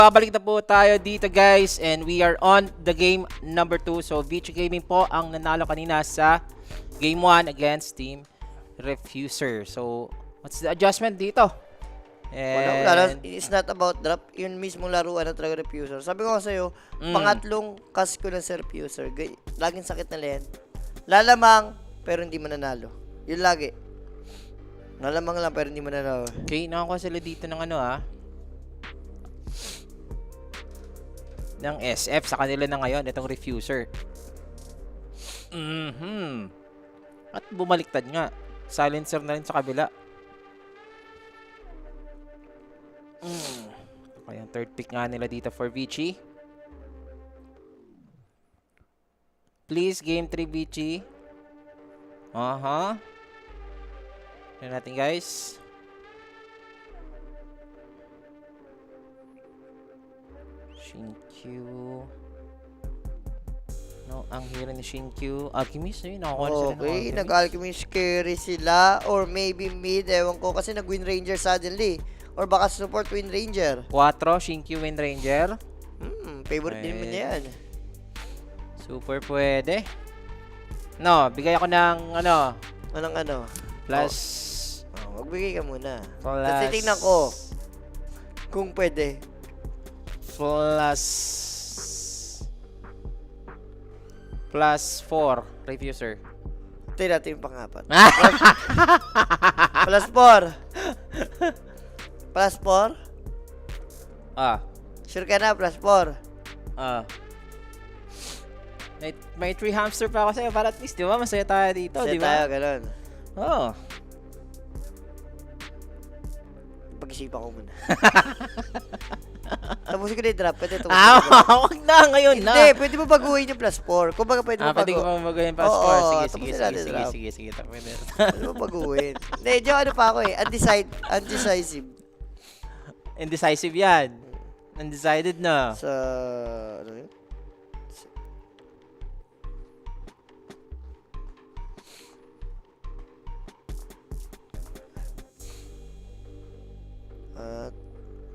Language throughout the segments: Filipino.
nagbabalik na po tayo dito guys and we are on the game number 2. So Vici Gaming po ang nanalo kanina sa game 1 against Team Refuser. So what's the adjustment dito? Wala, it's not about drop. Yun mismo laruan na talaga Refuser. Sabi ko sa'yo, pangatlong cast ko na sa Refuser. Laging sakit na len. Lalamang, pero hindi mananalo. Yun lagi. Lalamang lang, pero hindi mananalo. Okay, nakakuha sila dito ng ano ng SF sa kanila na ngayon, itong Refuser. At bumaliktad nga. Silencer na rin sa kabila. Okay, yung third pick nga nila dito for Vici. Please, game 3 Vici. Tignan natin guys. Shinkyu. No, ang hero ni Shinkyu. Alchemist, ayun. Nakakuha na sila ng Okay, Alchemist. nag-alchemist carry sila. Or maybe mid, ewan ko. Kasi nag-win ranger suddenly. Or baka support win ranger. 4, Shinkyu Wind Ranger. Favorite din mo niya yan. Super pwede. No, bigay ako ng ano. Anong ano? Plus. Magbigay ka muna. Plus. Tapos titignan ko kung pwede. Plus 4, Refuser. Ito natin yung pangapat. Plus 4. Plus 4? Sure ka na, plus 4. May 3 hamster pa ako sa'yo para at least, di ba? Masaya tayo dito, di ba? Tayo, ganun. Pag-isipan ko muna. Tapusin ko na yung drop. Pwede ito. Wag na, ngayon na. Hindi, pwede mo baguhin yung plus 4. Kung baga pwede mo Pwede ko baguhin. pa magayin plus 4. tapusin natin drop. Sige. Pwede. Pwede mo baguhin. Hindi, diyan ano pa ako eh. Undecisive. Indecisive yan. Undecided na. Sa, ano yun?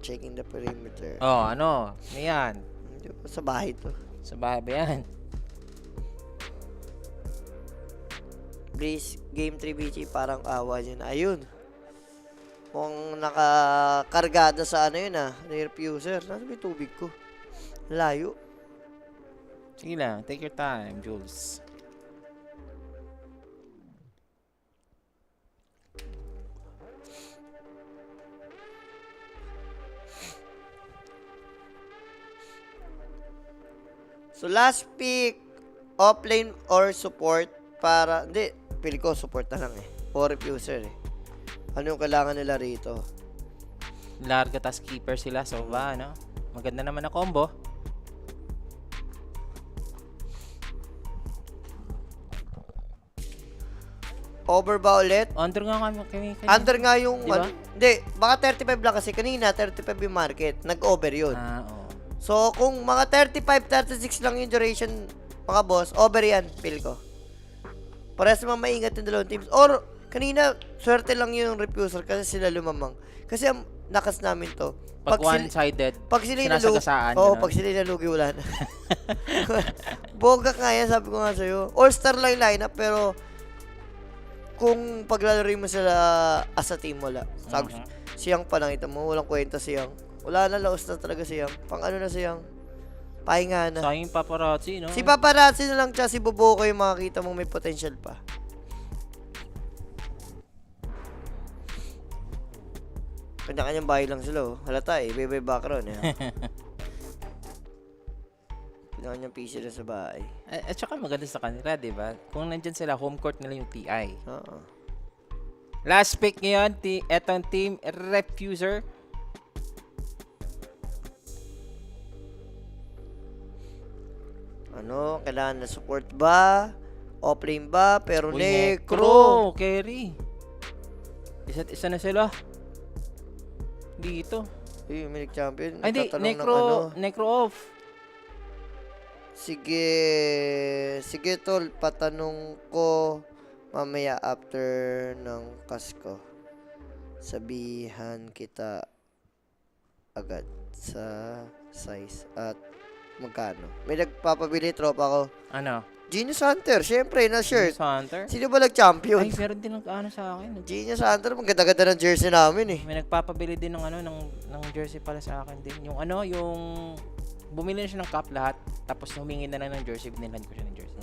Checking the perimeter. Ano yan? Sa bahay to. Sa bahay ba yan? Please, game 3 BG, parang awa yun. Ayun. Kung nakakargada sa ano yun Refuser. Nasaan may tubig ko? Layo. Sige lang, take your time, Jules. So last pick, offlane or support para, hindi, pili ko support na lang or Refuser Ano yung kailangan nila rito? Larga tas keeper sila, so ba, ano? Maganda naman na combo. Over ba ulit? Under nga kami. Under nga yung, Diba? hindi, baka 35 lang kasi kanina, 35 yung market, nag-over yun. Oo. So, kung mga 35, 36 lang yung duration, mga boss, over yan, feel ko. Parehas naman maingat yung dalawang teams. Or, kanina, swerte lang yung Refuser kasi sila lumamang. Kasi ang nakas namin to. Pag one-sided, pag sila sinasagasaan. pag sila inalugi, wala na. Boga nga yan, sabi ko nga sa'yo. All-star lang yung lineup, pero kung paglalaroin mo sila as a team, wala. Siyang pa lang, ito mo, walang kwenta siyang. Wala na, laos na talaga siyang. Pang ano na siyang. Pahinga na. Sayang yung paparazzi, no? Si paparazzi na lang siya, si Boboco yung makakita mong may potential pa. Kanya-kanyang bahay lang sila, halata iba-iba background Kanya-kanyang PC na sa bahay. At saka maganda sa kanila, di ba? Kung nandyan sila, home court nila yung TI. Last pick ngayon, etong Team Refuser. Ano, kailangan na support ba? Offlane ba? Pero Uy, Necro. Carry. Isa't isa na sila. Dito. Milik champion. Ay, di. Necro off. Sige. Sige, tol. Patanong ko mamaya after ng kasko. Sabihan kita agad sa size at magkano. May nagpapabili tropa ko. Ano? Genius Hunter, syempre, na shirt. Genius Hunter? Sino ba nag-champion? Ay, meron din ano sa akin. Genius Hunter, maganda-ganda ng jersey namin eh. May nagpapabili din ng ano ng jersey pala sa akin din. Yung ano, yung bumili na siya ng cup lahat tapos humingi na lang ng jersey, binilhan ko siya ng jersey.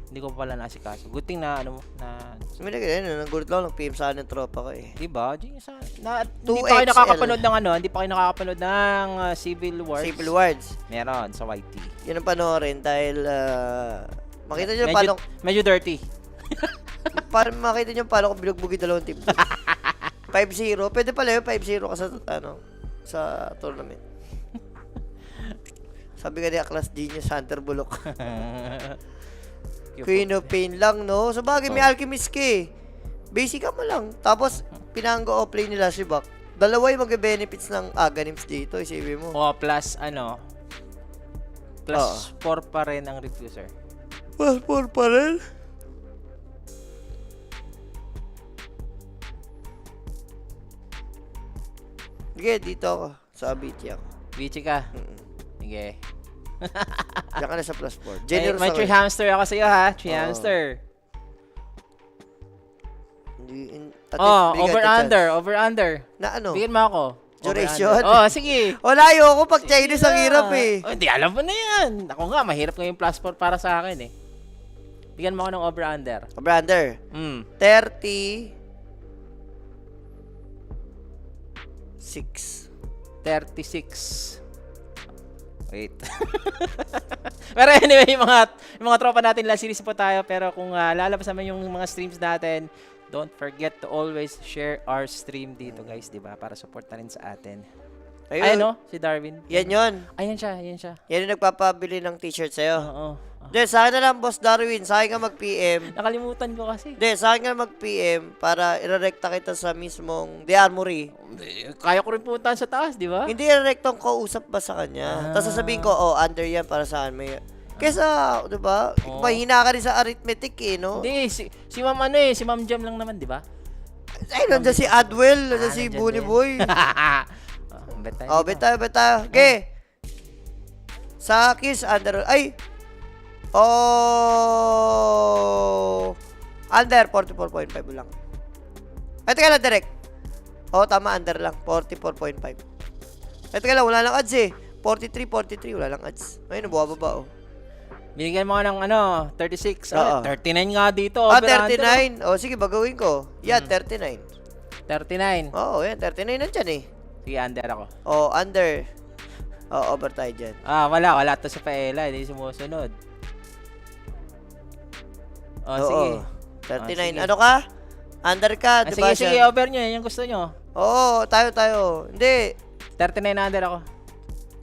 Hindi ko pa pala naasikaso. Good thing na ano na May nag-gulat lang, nag-PM sa akin ng tropa ko eh. di ba? Genius na, hindi 2XL. pa kayo nakakapanood ng ano, hindi pa kayo nakakapanood ng Civil War. Civil Wars. Meron sa YT. Yun ang panoorin dahil makita nyo paano, Medyo dirty. para makita nyo paano ko binugbugin dalawang team. 5-0. Pwede pala yun, 5-0 ka sa, sa tournament. Sabi nga ni Aklas Genius Hunter Bulok. Queen of Pain lang, no? Sa bagay, may Alchemist ka eh. Basic ka mo lang. Tapos, pinanggo offlane nila si Bak. Dalawa yung mag-benefits ng Aganims dito, isipin mo. O, plus ano, plus 4 pa rin ang refuser. Plus 4 pa rin? Sige, dito ako. Sa Abiti ako. Bichi ka? Sige. Diyan ka na sa plus 4. May Generous ako. tree hamster ako sa'yo ha. Tree hamster. At least, bigyan ka chance. Over under. Na ano? Bigyan mo ako. Duration? Over-under. Oh, sige. Wala, ayoko pag Chinese ang hirap eh. Oh, hindi, alam mo na yan. Ako nga, mahirap nga yung plus 4 para sa akin eh. Bigyan mo ako ng over under. Brander, 30 6. 36. Wait. Pero anyway, yung mga tropa natin, last series po tayo. Pero kung lalabas naman yung mga streams natin, don't forget to always share our stream dito, guys, di ba? Para support na rin sa atin. Ayan, no? Si Darwin. Yan yun. Ayan siya, ayan siya. Yan yung nagpapabili ng t-shirt sa'yo. Oo. Hindi, sa akin na lang, Boss Darwin. Sa akin ka mag-PM. Nakalimutan ko kasi. Hindi, sa akin ka mag-PM para irerekta kita sa mismong The Armory. Kaya ko rin puntahan sa taas, di ba? Hindi irerektang kausap ba sa kanya. Tapos sasabihin ko, oh, under yan para sa akin. May... Kesa, di ba? Mahina ka rin sa arithmetic eh, no? Hindi, si Ma'am ano eh, si Ma'am Jam lang naman, di ba? Ay, nandiyan si Adwell, nandiyan si nandiyan Bunny din. Boy. Bet tayo Oh, dito. bet tayo. Okay. Sa Kiss, under... Ay! Oh! Under, 44.5 lang. Ay, teka lang, direct. Oh, tama, under lang. 44.5. Ay, teka lang, wala lang ads eh. 43, wala lang ads. Ayun, bumababa oh. Binigyan mo ka ng ano, 36. Oo. 39 nga dito. Ah, over under. 39. Oh, sige, bagawin ko. Yan, 39. 39. Oo, yan, 39 nandyan eh. Sige, under ako. Oh, under. Oh, over tayo dyan. Ah, wala to si Paela, hindi sumusunod. Oh, Oo. sige. 39. sige. Ano ka? Under ka, Ah, di ba? sige, siya? over nyo. Yan yung gusto nyo. Oo, tayo. Hindi. 39 na under ako.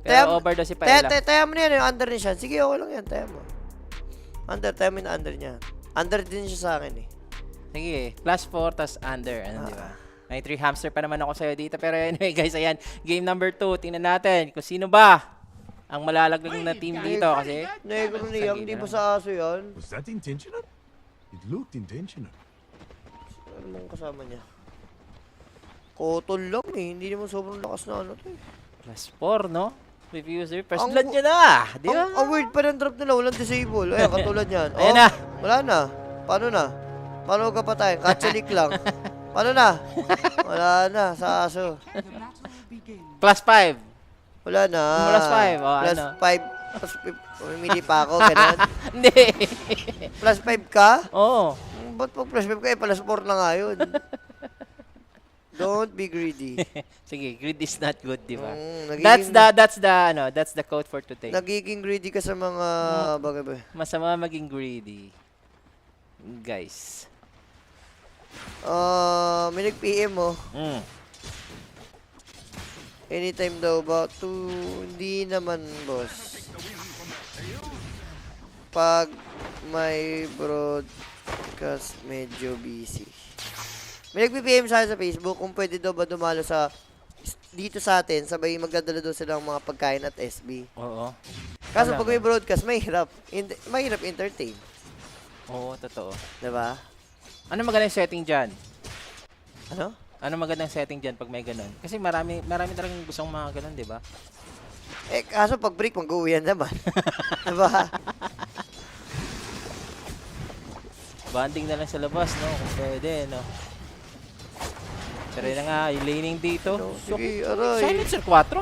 Pero Taya- over daw si Paela. Taya mo na yan, yung under niya siya. Sige, okay lang yan, taya mo. Taya mo yung under niya. Under din siya sa akin eh. Sige, plus 4, tas under. Ano, di ba? May 3 hamster pa naman ako sa'yo dito. Pero anyway, guys, ayan. Game number 2. Tingnan natin kung sino ba ang malalaglag na team dito. Kasi, Negro niyang, hindi ba sa aso yan? Was that intentional? It looked intentional. Ano mong kasama niya? Kotol lang eh. Hindi naman sobrang lakas na ano to eh. plus 4, no? Refuser. First Ang- blood nyo na. Di ba? Ang weird pa ng drop nila, walang disable. Ayan, katulad yan. Ayan na. Wala na. Paano na? Paano ka patay? Katsulik lang. Paano na? Wala na, sa aso. Plus 5. Wala na. Plus 5, oh, Plus ano? 5. Plus 5. Mamimili pa ako, ganun. Hindi. Plus 5 ka? Oo. Ba't pag plus 5 ka? Eh, plus 4 na nga yun. Don't be greedy. Sige, greed is not good, di ba? Nagiging, That's the quote for today. nagiging greedy ka sa mga bagay ba? Masama maging greedy. Guys. May nag-PM mo. Mm. Anytime daw about to... Hindi naman, boss. Pag may broadcast, medyo busy. May nag-PM sa akin sa Facebook kung pwede daw ba dumalo sa... Dito sa atin, sabay magdadala daw sila ng mga pagkain at SB. Oo. Kaso Wala pag may broadcast, mahirap. Mahirap entertain. Oo, totoo. Diba? Ano magandang setting dyan? Ano? Ano magandang setting dyan pag may ganun? Kasi marami talagang gustong mga ganun, di ba? Kaso pag break, mag-uwi yan naman. Diba? Banding na lang sa labas, no? Kung pwede, no? Pero yun na nga, yung laning dito. No, sige, aray. Silencer 4?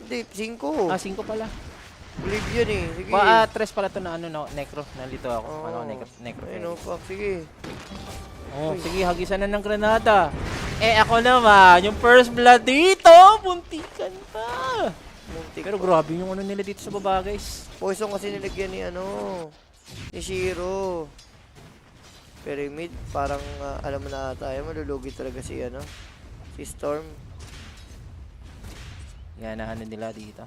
Hindi, 5. 5 pala. Oblivion eh. Sige. 3 pala to na ano, no? Necro. Nalito ako. Oo. Ano, necro. Ayun, fuck. Sige. Oh, sige, hagisan na ng granada. Ako naman, yung first blood dito, buntikan pa. Muntik. Pero grabe yung ano nila dito sa baba, guys. Poison kasi nilagyan ni ni Shiro. Pero yung mid, parang alam mo na ata, malulugi talaga si si Storm. Yan na ano nila dito.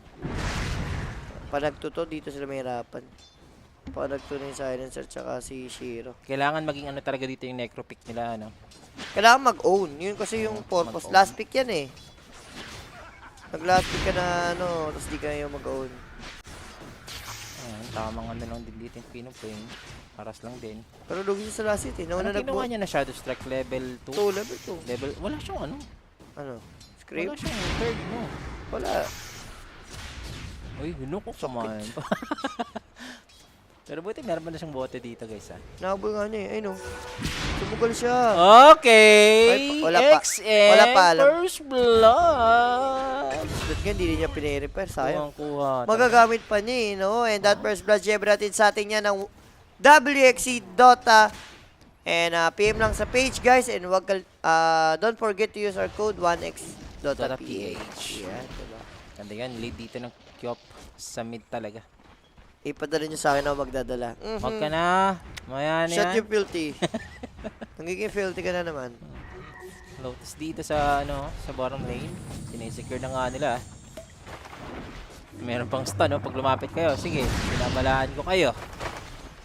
Panagtuto, dito sila mahirapan. Panagtuto yung Silencer tsaka si Shiro. Kailangan maging ano talaga dito yung necro pick nila, ano. Kailangan mag-own. Yun kasi yung purpose. Mag-own. Last pick yan eh. Nag-last pick ka na tapos di ka na yung mag-own. Ayan, tamang ano lang din dito yung Pinopin. Paras lang din. Pero lugi siya sa last hit eh. Nauna Ano ginawa nag-boot. niya na Shadow Strike level 2? 2, level 2. Level, wala siyang ano. Ano? Wala Scrape? siyang third, no. Wala. Uy, yun ko kumain pa. Pero buti meron pa na siyang bote dito, guys, ha. Nakabol nga niya eh. Ayun o. Sumugal siya. Okay! Ay, wala pa. XM, Wala pa alam. first blood! Ba't nga hindi niya pinire-repair? Sayang. Kuha. Magagamit pa niya eh, no? And that first blood, syempre natin sa atin yan ng WXC Dota. And PM lang sa page, guys. And don't forget to use our code 1x.ph. Yan, diba? Ganda yan, lead dito ng Kyop sa mid talaga. Ipadala niyo sa akin ako magdadala. Huwag ka na. Maya na Shut yan. you filthy. Nagiging filthy ka na naman. Lotus dito sa ano, sa bottom lane. Sinesecure na nga nila. Meron pang stun, no? Pag lumapit kayo, sige, pinamalaan ko kayo.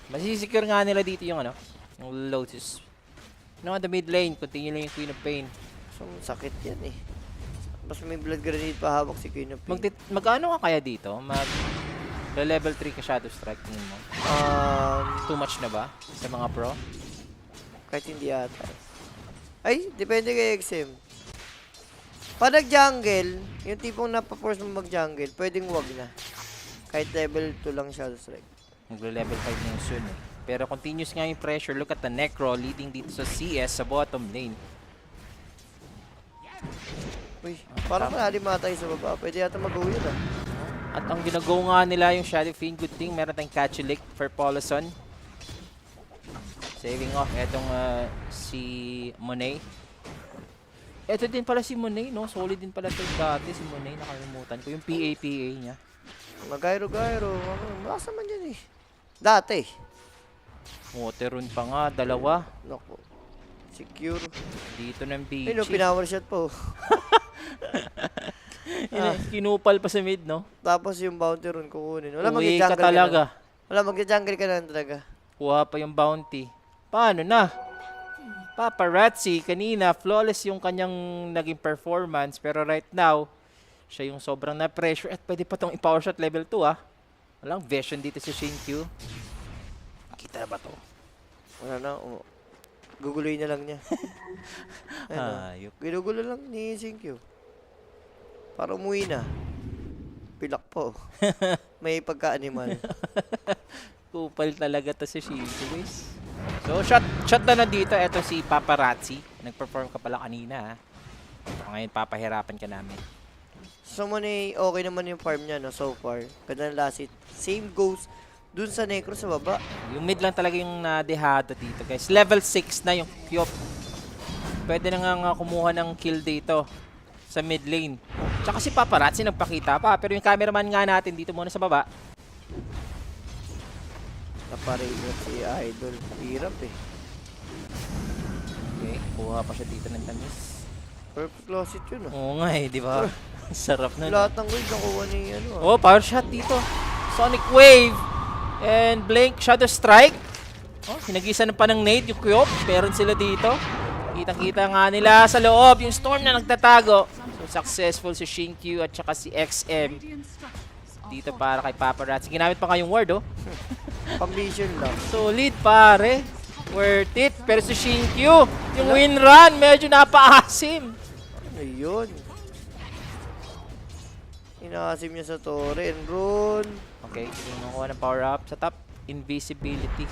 Masisecure nga nila dito yung ano, yung Lotus. No, the mid lane, continue lang yung Queen of Pain. So, sakit yan eh. Mas may blood grenade pa hawak si Queen of Pain. Magkano ka kaya dito? Level 3 ka Shadow Strike tingin mo? Too much na ba sa mga pro? Kahit hindi ata. Ay, depende kay XM. Pag nag-jungle, yung tipong napaforce mo mag-jungle, pwedeng wag na. Kahit level 2 lang Shadow Strike. Maglo-level 5 na yung soon eh. Pero continuous nga yung pressure. Look at the Necro leading dito sa CS sa bottom lane. Uy, parang matay sa baba. Pwede yata mag-uwi yun ah. At ang ginagawa nga nila yung Shadow Fiend, good thing meron tayong catch lick for Paulson. Saving off etong si Monet. Ito din pala si Monet, no? Solid din pala ito dati si Monet, nakalimutan ko. Yung PA niya. Mag-gyro-gyro. Malakas naman yan eh. Dati. Water rune pa nga, dalawa. Naku. Secure. Dito ng Ayun, beach. pinower shot po. Kinupal pa sa mid, no? Tapos yung bounty rune kukunin. Wala Uwi ka mag-jungle talaga. Wala mag-jungle ka na talaga. Kuha pa yung bounty. Paano na? Paparazzi, kanina, flawless yung kanyang naging performance. Pero right now, siya yung sobrang na-pressure. At pwede pa tong i-power shot level 2, ah. Walang vision dito si Shinkyu. Kita na ba to? Wala na. Guguloy na lang niya. Ayop. Ginugulo lang ni Shinkyu. Para umuwi na. Pilak po. May pagka-animal. Kupal talaga to si Shinkyu, guys. So, shot na dito. Ito si Paparazzi. Nag-perform ka pala kanina, ha. So, ngayon, papahirapan ka namin. So, okay naman yung farm niya, no, so far. Ganda ng last hit. Same goes dun sa Necro sa baba. Yung mid lang talaga yung nadehado dito, guys. Level 6 na yung Kyop. Pwede na nga kumuha ng kill dito sa mid lane. Tsaka si Paparazzi nagpakita pa. Pero yung cameraman nga natin dito muna sa baba. Naparelot si Idol. Hirap eh. Okay, kuha pa siya dito ng tamis. Perfect closet yun, oh. Oo nga eh, di ba? Sarap na. Lahat ng gold nakuha ni Oh, power shot dito. Sonic Wave. And Blink Shadow Strike. Oh, hinagisan pa ng nade yung Kyop. Meron sila dito. Kitang-kita nga nila sa loob yung Storm na nagtatago. So, successful si Shinkyu at saka si XM. Dito para kay Paparazzi. Ginamit pa nga yung ward, oh. Pang-vision lang. Solid, pare. Worth it. Pero si Shinkyu, yung win run, medyo napaasim. Ano yun? Hinakasim niya sa torre. Enron. Okay, kinukuha ng power up. Sa top, invisibility.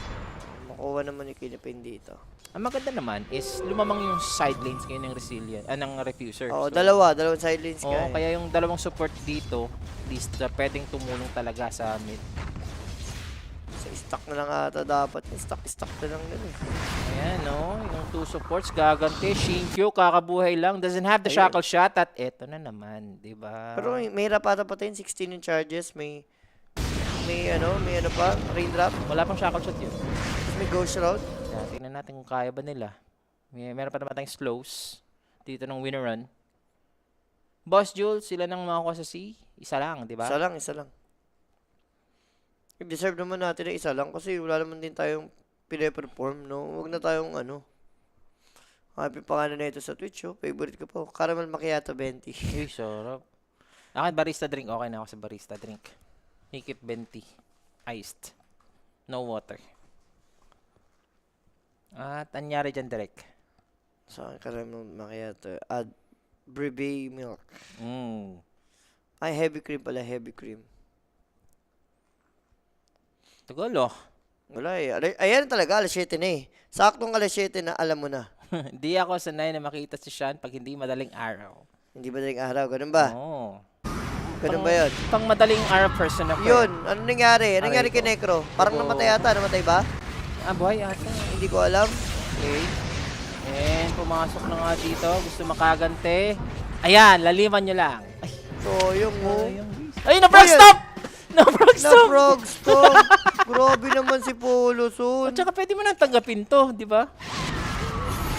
Makuha naman ni Kinipin dito. Ang maganda naman is lumamang yung side lanes ngayon ng Resilient, ng Refuser. Oo, So, dalawang side lanes Oo, ka. kaya yung dalawang support dito, at least pwedeng tumulong talaga sa mid. Sa stock na lang ata dapat. Stock na lang din eh. Ayan, no? Yung two supports, gaganti. Shinkyo, kakabuhay lang. Doesn't have the shackle shot at eto na naman, di ba? Pero may hirap ata patayin. 16 yung charges. May ano pa. Raindrop. Wala pang shackle shot yun. Tapos may ghost route. Kaya tingnan natin kung kaya ba nila. Meron pa naman tayong slows dito ng winner run. Boss Jules, sila nang makakuha sa C. Isa lang, di ba? Isa lang. Deserve naman natin na isa lang kasi wala naman din tayong pine-perform, no? Huwag na tayong ano. Happy pa nga na ito sa Twitch, oh. Favorite ko po. Caramel Macchiato 20. Uy, sarap. Akin, barista drink. Okay na ako sa barista drink. Make it 20. Iced. No water. At anyari dyan, Direk? Sa akin, Caramel Macchiato. Add Breve milk. Ay, heavy cream pala. Heavy cream. Tagal, oh. Wala eh. Ayan talaga, alas 7 na eh. Saktong alas 7 na, alam mo na. Hindi ako sanay na makita si Sean pag hindi madaling araw. Hindi ba daling araw? Ganun ba? Oo. Ganun ba yun? Pang madaling araw person ako. Yun, ano nangyari? Ano nangyari kay ko. Necro? Parang Ako. namatay ata. Namatay ba? Ah, buhay ata. Hindi ko alam. Okay. And pumasok na nga dito. Gusto makagante. Ayan, laliman nyo lang. Ay, So, yung mo. ay na-frog stop! Na-frog Na stop! frog stop. Grabe naman si Polo At Sun. saka pwede mo nang tanggapin to, di ba?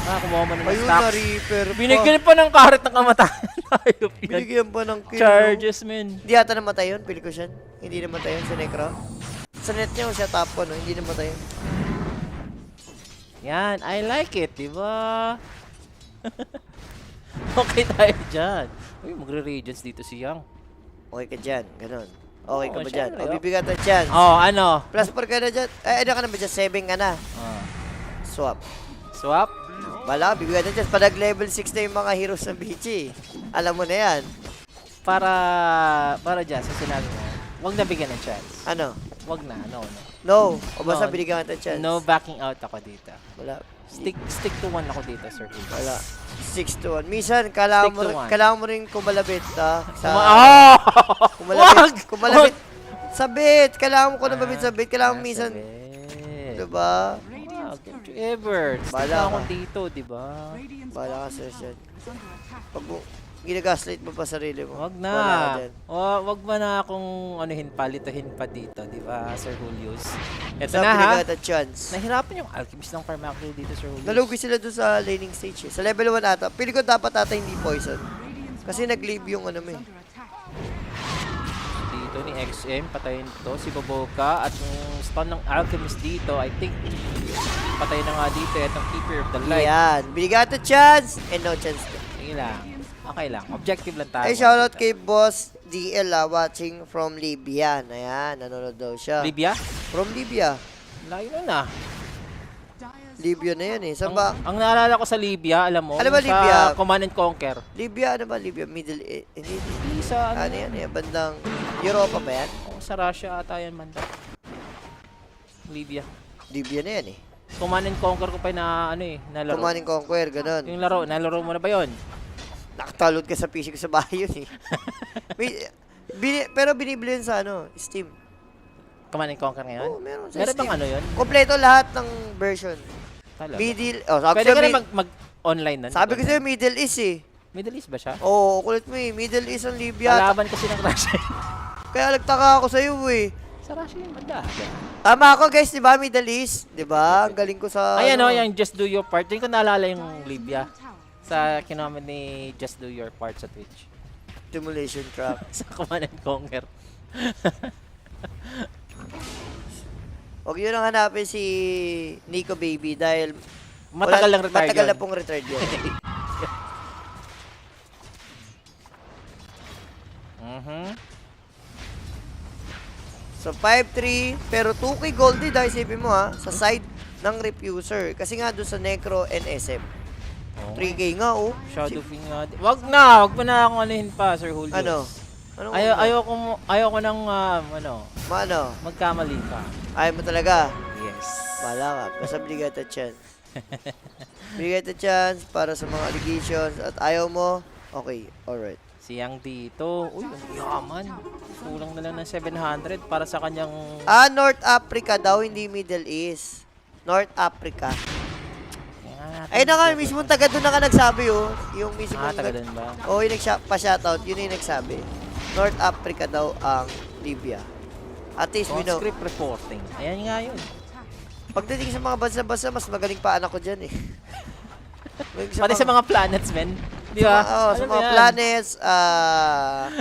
Kumuha mo na ng Ayun stock. na Reaper pa. Binigyan pa ng karet ng kamatayan. Ayop yan. Binigyan pa ng kill. Charges, man. Hindi yata namatay yun. Pili ko siya. Hindi namatay yun si Necro. Sa net niya siya top 1, no? Hindi namatay yun. Yan, I like it, di ba? Okay tayo dyan. Uy, magre-radiance dito si Yang. Okay ka dyan. Ganon. Okay ka Oo, ba dyan? syempre, O, oh. bibigyan tayo chance. Oh, ano? Plus 4 ka na dyan. Ay, ano ka na ba dyan? 7 ka na. Oh. Swap. Swap? Bala, bibigyan tayo dyan. Padag level 6 na yung mga heroes ng BG. Alam mo na yan. Para dyan, sa sinabi mo, huwag na bigyan ng chance. Ano? Huwag na, no. No. O basta No. binigyan ka tayo chance. No backing out ako dito. Wala. Stick to one ako dito, sir. Wala. 6 to 1. Minsan, kailangan Stick to one. mo rin kumalabit, ha? Oh! Kumalabit. Kumalabit. Wag! Sabit. Kailangan mo ko na babit sabit. Kailangan mo minsan. Sabit. Diba? Wag, don't you ever. Stick Bala na ako ka. dito, di ba? Bahala ka, sir, dyan. Pag ginagaslight mo pa sarili mo. Wag Bahala ka na. dyan. Wag mo na akong lituhin pa dito, di ba, Sir Julius? Ito Sa na, ha? binigyan tayo chance. Nahirapan yung alchemist ng Farmakil dito, Sir Julius. Nalugi sila doon sa laning stage eh. Sa level 1 ata. Pili ko dapat ata hindi poison. Kasi nag-leave yung ano mo eh. Dito ni XM, patayin to si Boboka at yung stun ng alchemist dito, I think patay na nga dito itong Keeper of the Light. Ayan. Binigyan tayo chance. And no chance. Sige lang. Okay lang. Objective lang tayo. Ay, shoutout kay Boss DL watching from Libya. Ayan, nanonood daw siya. Libya? From Libya. Layo na. Libya na yan eh. Saan ba? Ang naalala ko sa Libya, alam mo, Alam ba yung Libya? sa Command and Conquer. Libya, ano ba? Libya? Middle East? Hindi sa Ano yan eh? Bandang Europa ba yan? sa Russia ata yan man. Libya. Libya na yan eh. Command and Conquer ko pa na nalaro. Command and Conquer, ganun. Yung nalaro mo na ba yun? Nakatalod ka sa PC ko sa bahay yun eh. Pero binibili yun sa Steam. Command and Conquer ngayon? Oo, meron sa Meron Steam. bang ano yun? Kompleto lahat ng version. Talaga. Middle, sabi Pwede ko ka sa'yo, na mag-online nun? sabi ko sa'yo, Middle East eh. Middle East ba siya? Oo, kulit mo eh. Middle East ang Libya. Kalaban kasi ng Russia. Kaya nagtaka ako sa'yo eh. Sa Russia yung banda. Tama ako guys, di ba? Middle East. Di ba? Ang galing ko sa... Ayan o, yung Just Do Your Part. Diyan ko naalala yung Libya. Sa kinomen ni Just Do Your Part sa Twitch. Simulation trap. Sa Command and Conquer. Huwag yun ang hanapin si Nico Baby dahil... Matagal lang retired Matagal yun. na pong retired yun. So 5-3, pero 2K Goldie dahil isipin mo ha, sa side ng Refuser. Kasi nga doon sa Necro and SM. 3K nga oh. Shadow Fiend nga. Wag mo na akong anuhin pa, Sir Julius. Ano? Anong Ayoko nang, ano, Mano? magkamali ka. Ayaw mo talaga? Yes. Wala ka. Basta bigay kita chance. Bigay kita chance para sa mga allegations at ayaw mo, okay, alright. Siyang dito. Uy, ang yaman. Kulang na lang ng 700 para sa kanyang... North Africa daw, hindi Middle East. North Africa. Ay na nga, mismo taga doon na ka nagsabi, oh. Yung mismo... taga doon ba? Oo, yung pa-shoutout, yun yung nagsabi. North Africa daw ang Libya. At least we know. Script reporting. Ayan nga yun. Pagdating sa mga bansa-bansa, mas magaling pa anak ko dyan, eh. Pati sa mga planets, men. Di ba? Oo, sa Alam mo mga yan. planets,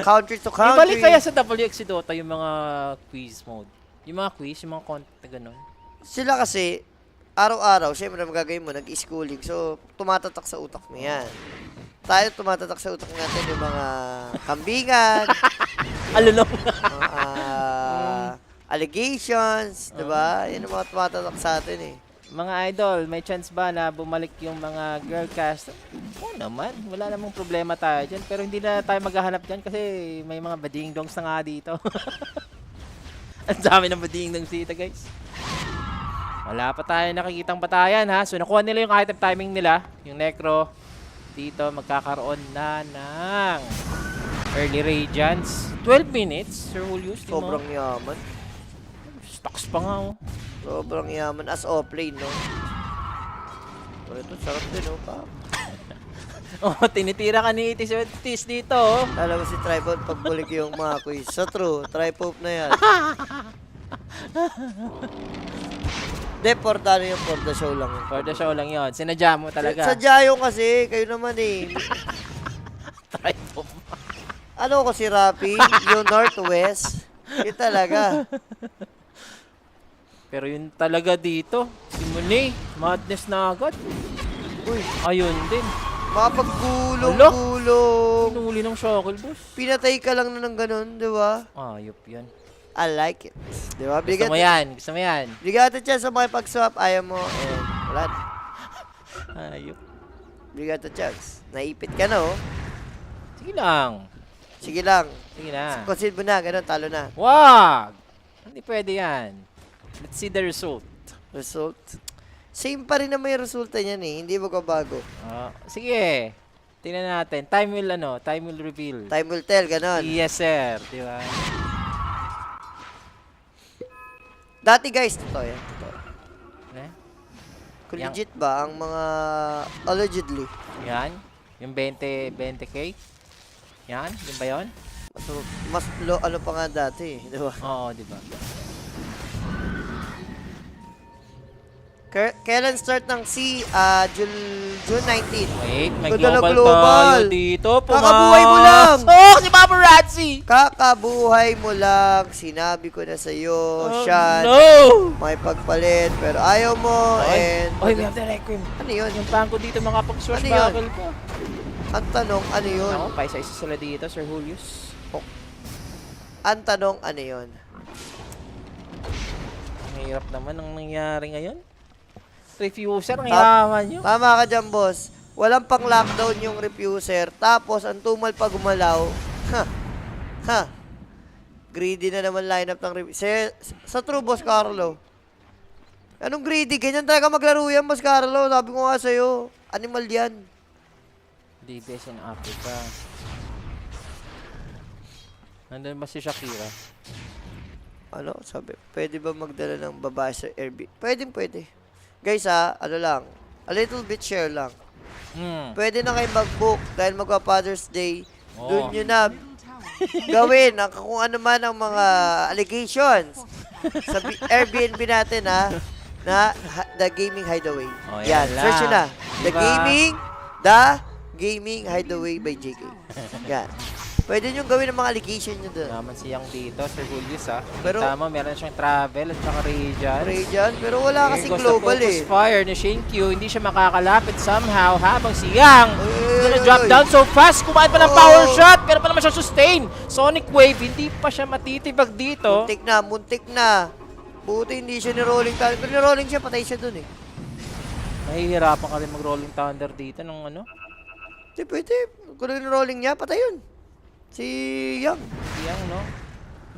country to country. Ibalik kaya sa WXC Dota yung mga quiz mode. Yung mga quiz, yung mga content na ganun. Sila kasi, araw-araw, syempre magagawin mo, nag-schooling. So, tumatatak sa utak mo yan. Tayo tumatatak sa utak natin yung mga kambingan, Alulong. mga allegations, di ba? Yan ang mga tumatatak sa atin eh. Mga idol, may chance ba na bumalik yung mga girl cast? Oo naman. Wala namang problema tayo dyan. Pero hindi na tayo maghahanap dyan kasi may mga bading dongs na nga dito. Ang dami ng bading dongs dito, guys. Wala pa tayo nakikitang batayan, ha? So, nakuha nila yung item timing nila. Yung Necro. Dito, magkakaroon na ng early Radiance. 12 minutes, Sir Julius. di mo? Sobrang yaman. Stocks pa nga, oh. Sobrang yaman. As offlane, no? Oh, ito, sarap din, no? Pa. Oh, tinitira ka ni Itis dito, oh. Alam mo si Tripod pagbulik yung mga quiz. So true, Tripod na yan. De, for the, ano yung for the show lang. For the show lang yon. Sinadya mo talaga. Sadya yung kasi, kayo naman eh. Try po. Ano ko si Rapi? Yung Northwest? Yun talaga. Pero yun talaga dito. Si Monet, madness na agad. Uy, Ayun din. makapaggulong-gulong. Pinuli ng Shockle Boss. Pinatay ka lang na ng ganun, di ba? Ayop yan. I like it. Di ba? Gusto mo yan. Gusto mo yan. Bigyan natin chance sa mga pag-swap. Ayaw mo. And wala na. Ayop. Bigyan natin chance. Naipit ka na, oh. Sige lang. Sige lang. Sige na. Concede mo na. Ganun, talo na. Wag! Hindi pwede yan. Let's see the result. Result. Same pa rin naman yung resulta niyan eh. Hindi magbabago. Sige. Tingnan natin. Time will reveal. Time will tell, ganon. Yes, sir. Di ba? Dati guys, totoo yan. Totoo. Eh? Kung Yang- legit ba ang mga allegedly? Yan. Yung 20k. Yan. Yun ba yun? Ano pa nga dati, di ba? Oo, di ba? Kailan start ng June 19? Wait, may Ganda na global, tayo dito. Kakabuhay mo lang! Oh, si Paparazzi! Kakabuhay mo lang. Sinabi ko na sa'yo, Sean. No! May pagpalit, pero ayaw mo. And Oy, we have the requiem. ano yun? Yung tanko dito makapag-swash Ano yun? buckle ko. Ang tanong, ano yun? Ako, paisa-isa sila dito, Sir Julius. Ang tanong, ano yun? Ang hirap naman ang nangyari ngayon. Refuser, ang yaman nyo. Tama ka dyan, boss. Walang pang lockdown yung refuser. Tapos, ang tumal pa gumalaw. Ha. Greedy na naman lineup ng refuser. Sa true, boss Carlo. Anong greedy? Ganyan talaga maglaro yan, boss Carlo. Sabi ko nga sa'yo. Animal yan. DBS in Africa. Nandun ba si Shakira? Ano? Sabi, pwede ba magdala ng babae sa Airbnb? Pwede. Guys ano lang. A little bit share lang. Pwede na kayo mag-book dahil magpa-Father's Day. Oo. Doon nyo na gawin kung ano man ang mga allegations sa Airbnb natin The Gaming Hideaway. Oh, yan, yan lang. search nyo na. Diba? Gaming Hideaway by JK. Yan. Pwede nyo gawin ang mga allegation nyo doon. Naman siyang dito, Sir Julius, ha? Pero- Tama, meron siyang travel at saka region. Region, pero wala kasing global eh. Fire ni Shane Q, hindi siya makakalapit somehow habang siyang Uy, gonna uy, drop uy. down so fast. Kumain pa ng Oh. power shot, pero pa naman siya sustain. Sonic Wave, hindi pa siya matitibag dito. Muntik na. Buti hindi siya ni-rolling tayo. Kung ni-rolling siya, patay siya dun eh. Mahihirapan ka rin mag-rolling thunder dito ng ano. Hindi, pwede. Kung ni-rolling niya, patay yun. Si Young. Yang, no?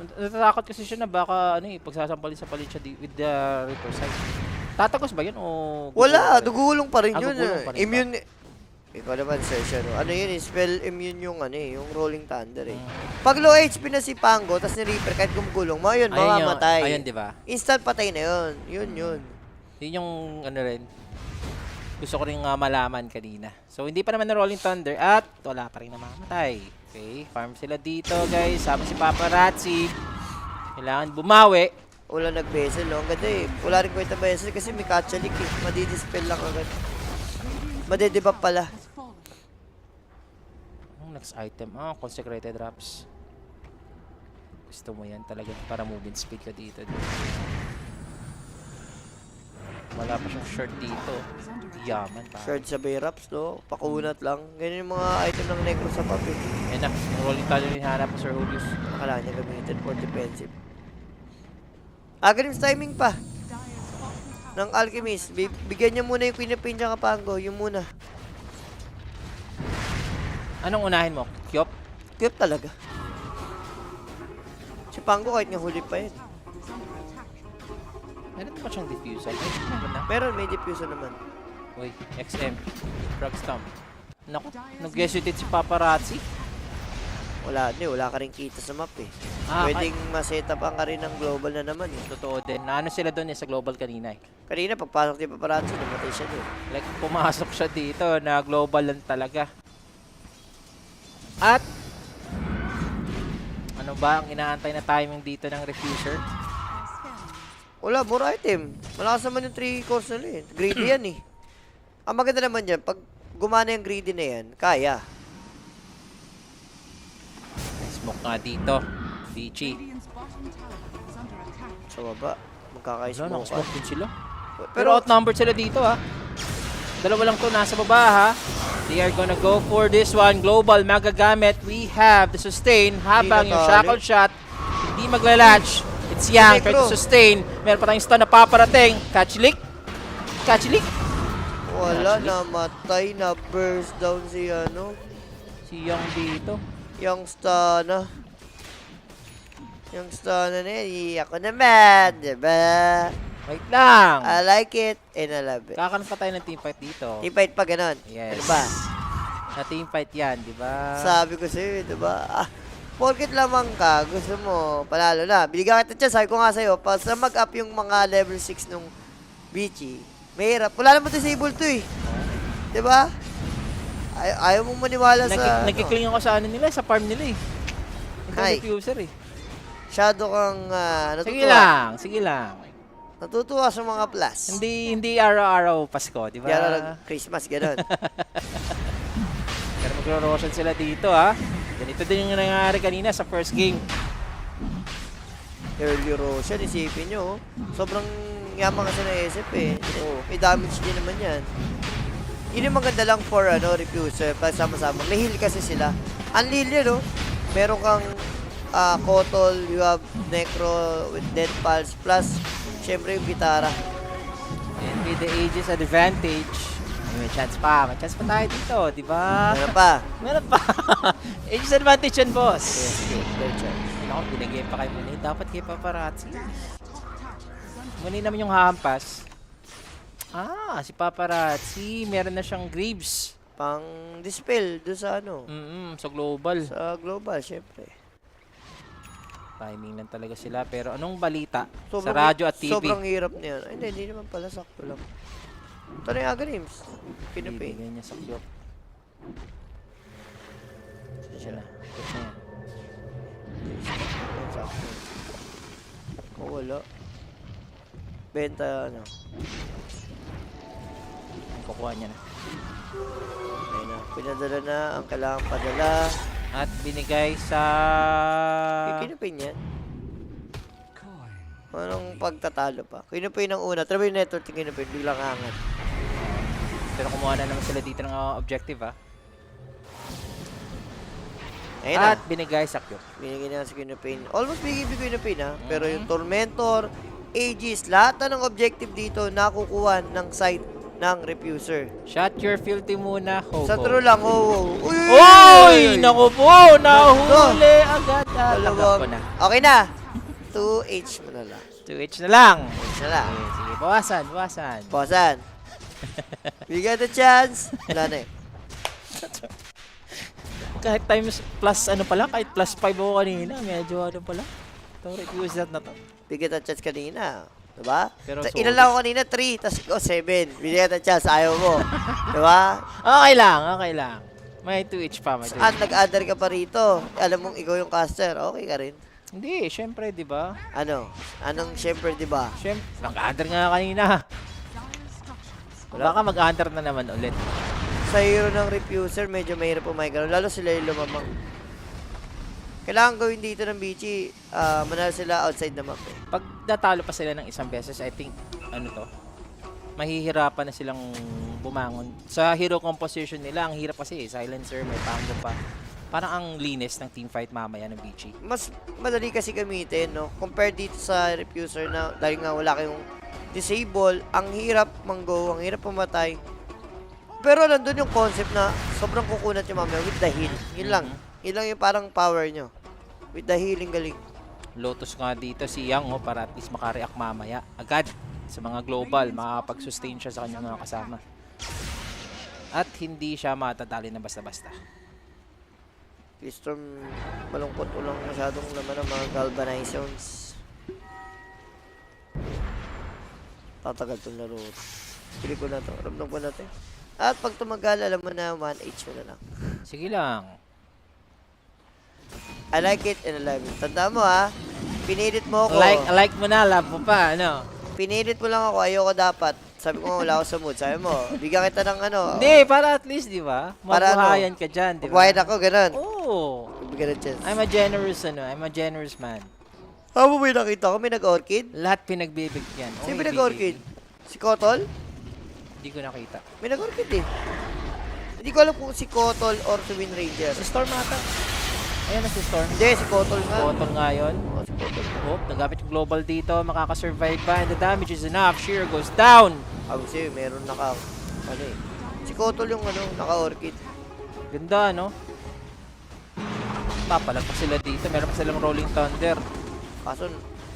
Natatakot kasi siya na baka, pagsasampalin sa palit siya with the Reaper side. Tatagos ba yun o... Wala, dugulong pa rin yun. gugulong pa rin ba? Immune. Ikaw naman, sir. Ano yun, spell immune yung yung Rolling Thunder eh. Pag low HP na si Pango, tas ni Reaper, kahit gumugulong, mamamatay. Ayun, di ba? Instant patay na yun. Yun. Yun yung rin. Gusto ko rin malaman kanina. So, hindi pa naman na Rolling Thunder at wala pa rin namamatay. Okay, farm sila dito, guys. Sama si Paparazzi. Kailangan bumawi. Wala nag-vessel, no? Ang ganda eh. Wala rin kwenta vessel kasi may Catchalik eh. Madidispel lang agad. Madedebap pala. Next item. Consecrated Wraps. Gusto mo yan talaga para movement speed ka dito. Wala pa siyang short dito. Yaman pa. Shard sa Bayraps, no? Pakunat lang. Ganyan yung mga item ng Necro sa papel. Yan na. Yung rolling tally rin hanap mo, Sir Julius. Kailangan niya gamitin for defensive. Agrim's timing pa. Ng Alchemist. Bigyan niya muna yung Queen of Pain tsaka Pango. Yung muna. Anong unahin mo? Kyop? Cute talaga. Si Pango kahit nga huli pa yun. Meron pa siyang diffuser. Ay, meron na. Meron, may diffuser naman. Uy, XM. Frog Stomp. Naku, nag-hesitate si Paparazzi. Wala ka rin kita sa map eh. Ah, Pwedeng ma-setup ang ka rin ng global na naman eh. Totoo din. Naano sila doon sa global kanina eh. Kanina pagpasok ni Paparazzi, namatay siya doon. Like, pumasok siya dito na global lang talaga. At, ano ba ang inaantay na timing dito ng Refuser? Wala, more item. Malakas naman yung 3 cores nila eh. Greedy yan eh. Ang maganda naman dyan, pag gumana yung greedy na yan, kaya. Smoke nga dito. Vici. Sa baba, magkaka-smoke Nakasmoke din sila. Pero Pero, outnumbered sila dito ha. Dalawa lang to nasa baba ha. They are gonna go for this one. Global magagamit. We have the sustain habang yung shackle shot hindi maglalatch. It's Yang trying to sustain. Meron pa tayong stun na paparating. Catchlick. wala, namatay, na burst down si Si Yang dito. yung stana. Yung stana na yan, ako naman, diba? Wait lang. I like it and I love it. Kakaroon pa tayo ng teamfight dito. I-fight pa ganon. Yes. Ano ba? Na teamfight yan, di ba? Sabi ko sa'yo, diba? Porket lamang ka, gusto mo, panalo na. Binigyan kita dyan, sabi ko nga sa'yo, pa sa mag-up yung mga level 6 nung Vici, mahirap. Wala naman disable to eh. Diba? Ayaw mong maniwala sa... Nagkikling ako sa nila, sa farm nila eh. Ito Hi. diffuser eh. Masyado kang natutuwa. Sige lang. Natutuwa sa mga plus. Hindi araw-araw Pasko, di ba? Kaya Christmas, gano'n. Pero magro-roshan sila dito ha. Ganito din yung nangyari kanina sa first game. Early Roshan, isipin nyo. Sobrang yaman kasi na SF eh. May damage din naman yan. Yun yung maganda lang for Refuser. Pag sama-sama. May heal kasi sila. Ang heal yun, meron kang Kotol, you have Necro with Dead Pulse, plus syempre yung gitara. And with the Aegis advantage, may chance pa tayo dito, di ba? Meron pa. Aegis advantage yan, boss. Yes, third chance. Ako, binigay pa kay Muni. Dapat kay Paparazzi. Muni naman yung hahampas. Si Paparazzi. Meron na siyang Greaves. Pang dispel doon sa Sa global. sa global, syempre. Timing lang talaga sila. Pero anong balita sa radyo at TV? Sobrang hirap niyan. Ay, hindi naman pala. Sakto lang. Ito na yung Agrims. Pinapay. Bibigyan niya sa Kyop. Siya na. Kyop na yan. Sakto. Wala. Benta, Ang kukuha niya na. Ayun na. Pinadala na. Ang kailangan padala. At binigay sa... Kinupin yan. Anong pagtatalo pa? Kinupin ng una. Travel network yung kinupin. Biglang angat. Pero kumuha na naman sila dito ng objective ha. Ayun na. At binigay sa Kyop. Binigyan niya sa kinupin. Almost bigay kinupin ha. Pero yung Tormentor, Aegis, lahat na ng objective dito nakukuha ng side ng Refuser. Shot your filthy muna, Hobo. Sa true lang, Uy! Uy! Naku po! Nahuli agad. Tanggap ko na. Okay na. 2H mo na lang. 2H na lang. H na lang. Okay, sige, bawasan. Bosan. We got a chance. Wala na eh. Kahit times plus ano pala, kahit plus 5 ako kanina, medyo ano pala. Itong refuser na to. We got a chance kanina. Diba? Pero Ilan lang ako kanina? 3. Tapos ikaw 7. We got a chance. Ayaw mo. Diba? Okay lang. May 2H pa, may 2H. At nag-other ka pa rito. Alam mong ikaw yung caster. Okay ka rin. Hindi, syempre, di ba? Ano? Anong syempre, diba? Syempre, nag-under nga kanina. Baka mag-under na naman ulit. Sa hero ng Refuser, medyo mahirap pumayag. Lalo sila yung lumamang. Kailangan gawin dito ng Bichi, manalo sila outside the map eh. Pag natalo pa sila ng isang beses, I think, ano to, mahihirapan na silang bumangon. Sa hero composition nila, ang hirap kasi silencer, may pango pa. Parang ang linis ng teamfight mamaya ng Bichi. Mas madali kasi gamitin, no? Compared dito sa Refuser na dahil nga wala kayong disable, ang hirap manggo, ang hirap pumatay. Pero nandun yung concept na sobrang kukunat yung mamaya with the heal. Yun lang. Yun lang yung parang power nyo. With the healing galing. Lotus nga dito si Yang, para at least makareact mamaya agad sa mga global, makakapag-sustain siya sa kanyang mga kasama. At hindi siya matatali na basta-basta. Storm, malungkot ulang masyadong naman ang mga galvanizations. Tatagal itong laro. Pili ko na ito. Ramdam ko natin. At pag tumagal, alam mo na 1H mo na lang. Sige lang. I like it and I love it. Tandaan mo ha, pinilit mo ako. Like mo na, love mo pa, ano? Pinilit mo lang ako, ayoko dapat. Sabi ko nga wala ako sa mood. Sabi mo, bigyan kita ng ano. Hindi, para at least, di ba? Para ano? Mabuhayan ka dyan, di ba? Magbayad ako, ganun. Oo. Bigyan ng chance. I'm a generous man. Ano mo may nakita ko? May nag-orchid? Lahat pinagbibigyan. Sino may nag-orchid? Si Kotol? Hindi ko nakita. May nag-orchid eh. Hindi ko alam kung si Kotol or si Wind Ranger. Si Storm ata. Ayan na si Storm. Hindi, si Kotol nga. Bottle nga yun. Oh, si Kotol. Oh, nagamit yung global dito. Makakasurvive ba? And the damage is enough. Sheer goes down. Kasi meron ano eh. Si Kotol yung ano, naka-orchid. Ganda, no? Papalag pa sila dito. Meron pa silang Rolling Thunder. Kaso,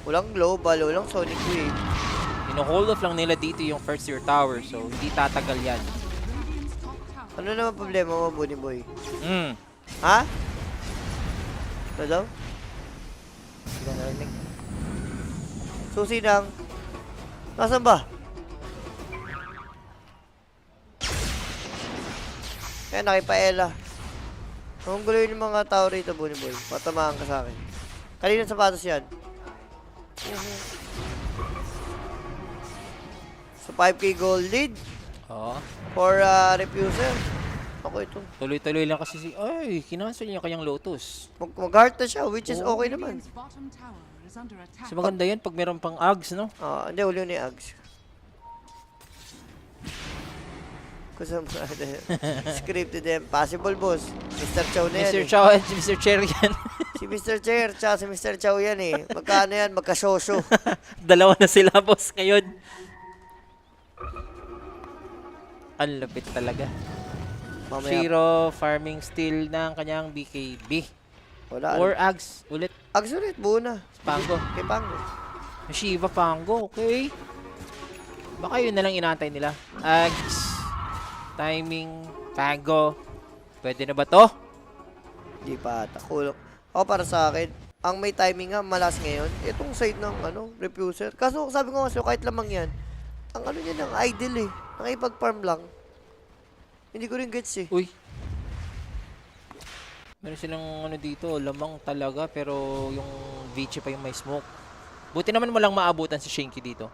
walang global, walang Sonic Wave. Ino-hold off lang nila dito yung first tier tower. So, hindi tatagal yan. Ano naman problema mo, Bunny Boy? Hmm. Ha? Ano daw? Hindi ko narinig. Susi ng... Nasaan ba? Kaya nakipaela. Ang gulo yung mga tao rito, Bunny Boy. Patamaan ka sa akin. Kaninang sapatos yan? So 5k gold lead Oo. for Refuser. Ako ito. Tuloy-tuloy lang kasi si... Ay, kinansel niya kanyang Lotus. Mag-heart na siya, which is okay naman. So maganda yan pag meron pang Ags, no? Hindi, uli ni Ags. Kusam scripted them. Possible, boss. Mr. Chow na yan Mr. eh. Chow at Mr. Cher yan. Si Mr. Chair, tsaka si Mr. Chow yan eh. Magkano yan? Magka-shosho. Dalawa na sila, boss, ngayon. Ang lupit talaga. Mamaya, Shiro farming still ng kanyang BKB. wala. Or Ags ulit. Ags ulit, buo na. Pango. Kay Pango. Shiva Pango, okay. Baka yun na lang inaantay nila. Ags, timing, Pango. Pwede na ba to? Di pa ata. Kulok. Ako para sa akin, ang may timing nga, malas ngayon, itong side ng Refuser. Kaso sabi ko nga sa'yo, kahit lamang yan, ang ano niya ng idle eh. Nakipag-farm lang. Hindi ko rin gets eh. Uy. Meron silang ano dito, lamang talaga, pero yung Vici pa yung may smoke. Buti naman walang maabutan si Shinky dito.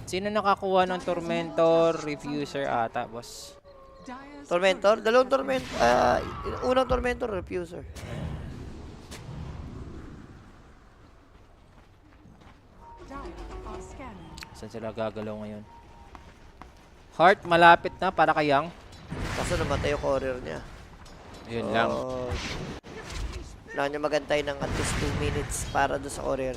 Sino nakakuha ng Tormentor? Refuser ata, boss. Tormentor? Dalawang Tormentor. Unang Tormentor, Refuser. Saan sila gagalaw ngayon? Heart, malapit na para kay Yang. Kaso namatay yung courier niya. Yun lang. Kailangan niya magantay ng at least 2 minutes para doon sa courier.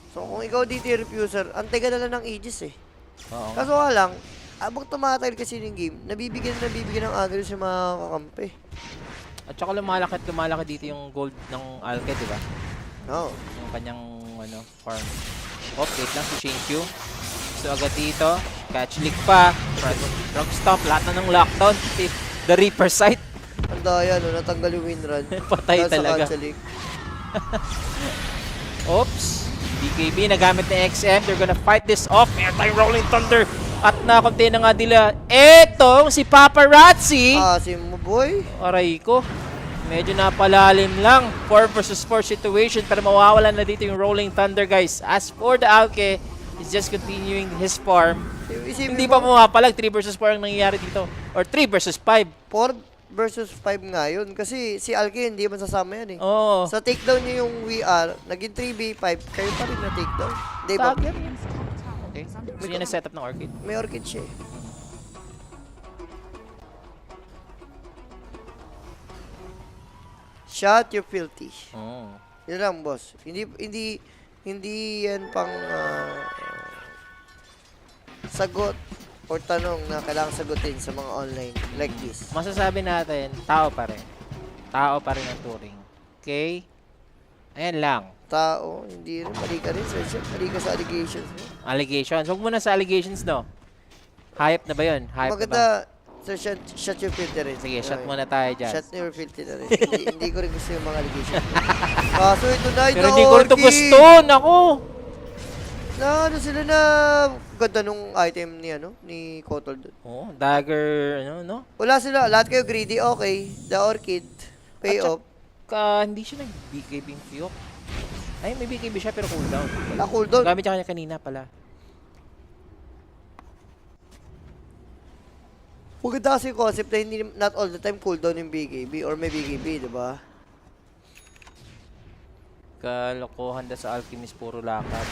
So, kung ikaw dito yung refuser, antay ka na lang ng Aegis eh. Oo. Kaso nga lang, abang tumatagal kasi yung game, nabibigyan ng agro sa mga kakampi. At saka lumalaki at lumalaki dito yung gold ng Alke, di ba? No. Yung kanyang farm. Wait lang si Shane Q. So agad dito, catch lick pa, frog stomp, lahat na ng lockdown. The Reaper sight. Ang daya, no? Natanggal yung win run. Patay Dahil sa talaga. canceling. Oops. BKB nagamit ni XM. They're gonna fight this off. Anti-rolling thunder. At nakunti na nga nila. Etong si Paparazzi. Si Muboy. Aray ko. Medyo napalalim lang. 4 versus 4 situation. Pero mawawalan na dito yung rolling thunder, guys. As for the Alke, he's just continuing his farm. Hindi pa pumapalag. 3 versus 4 ang nangyayari dito. Or 3 versus 5. 4 versus 5 nga yun. Kasi si Alki hindi man sasama yan eh. Oo. Sa takedown niyo yung VR, naging 3v5, kayo pa rin na takedown. Di ba? Tagger. Okay. So yun ang setup ng Orchid. May orchid siya eh. Shot you filthy. Oo. Yun lang, boss. Hindi yan pang sagot or tanong na kailangan sagutin sa mga online like this. Masasabi natin, tao pa rin. Tao pa rin ang Turing. Okay? Ayan lang. Tao, hindi rin. Mali ka rin, sir. Mali ka sa allegations mo. Allegations. Huwag muna sa allegations, no? Hype na ba yun? Hype na ba? Maganda, sir, shot your filter rin. Sige, shot Okay. muna tayo dyan. Shot your filter na rin. hindi ko rin gusto yung mga allegations. Kaso ito na, Pero hindi ko rin ito gusto. Naku! Na ano sila na ganda nung item ni ni Kotol doon. Oo, dagger, no? Wala sila, lahat kayo greedy, okay. The Orchid, pay At off. Hindi siya nag-BKB yung Fiyok. Ay, may BKB siya pero cooldown. Wala cooldown. Gamit niya kanya kanina pala. Maganda kasi yung concept na hindi not all the time cooldown yung BKB or may BKB, di ba? Kalokohan da sa Alchemist, puro lakad.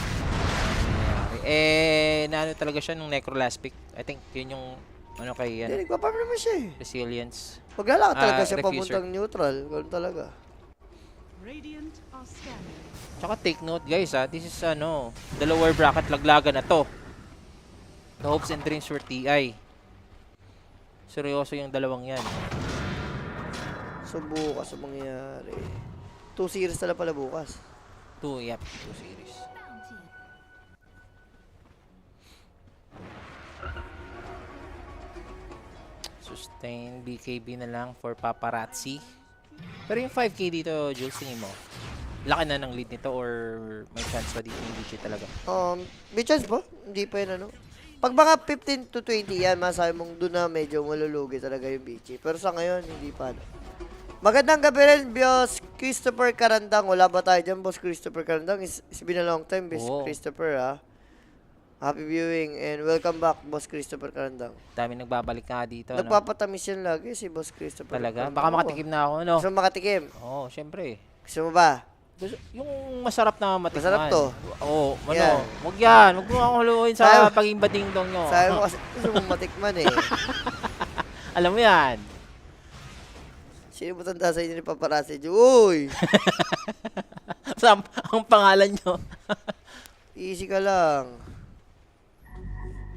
Naano talaga siya nung Necrolaspic. I think yun yung kay Hindi, nagpaparm naman siya eh. Resilience. Maglalakad talaga siya Refuser. papuntang neutral. Ganun talaga. Radiant are scanning. Tsaka take note guys this is the lower bracket laglagan na to. The hopes and dreams for TI. Seryoso yung dalawang yan. So bukas ang mangyayari. 2 series na lang pala bukas. 2 series. Sustain BKB na lang for Paparazzi. Pero yung 5k dito, Jules, tingin mo? Laki na ng lead nito or may chance pa dito yung BG talaga? May chance ba? Hindi pa yun Pag mga 15 to 20 yan, masabi mong doon na medyo malulugi talaga yung BG. Pero sa ngayon, hindi pa Magandang gabi rin, Boss Christopher Karandang. Wala ba tayo dyan, Boss Christopher Karandang? It's been a long time, Boss Christopher, ha? Happy viewing and welcome back, Boss Christopher Karandang. Dami nagbabalik nga dito, Nagpapatamis yan lagi si Boss Christopher. Talaga? Karandang. Baka makatikim na ako, no? Gusto mo makatikim? Oo, syempre. Gusto mo ba? Yung masarap na matikman. Masarap to. Oo, Yan. Wag yan. Wag mo akong huluin sa Sabi- paging bading-dong nyo. Sabi mo kasi gusto mo matikman eh. Alam mo yan. Sino mo tanda sa inyo ni Paparazzi? Uy! Ang pangalan nyo. Easy ka lang.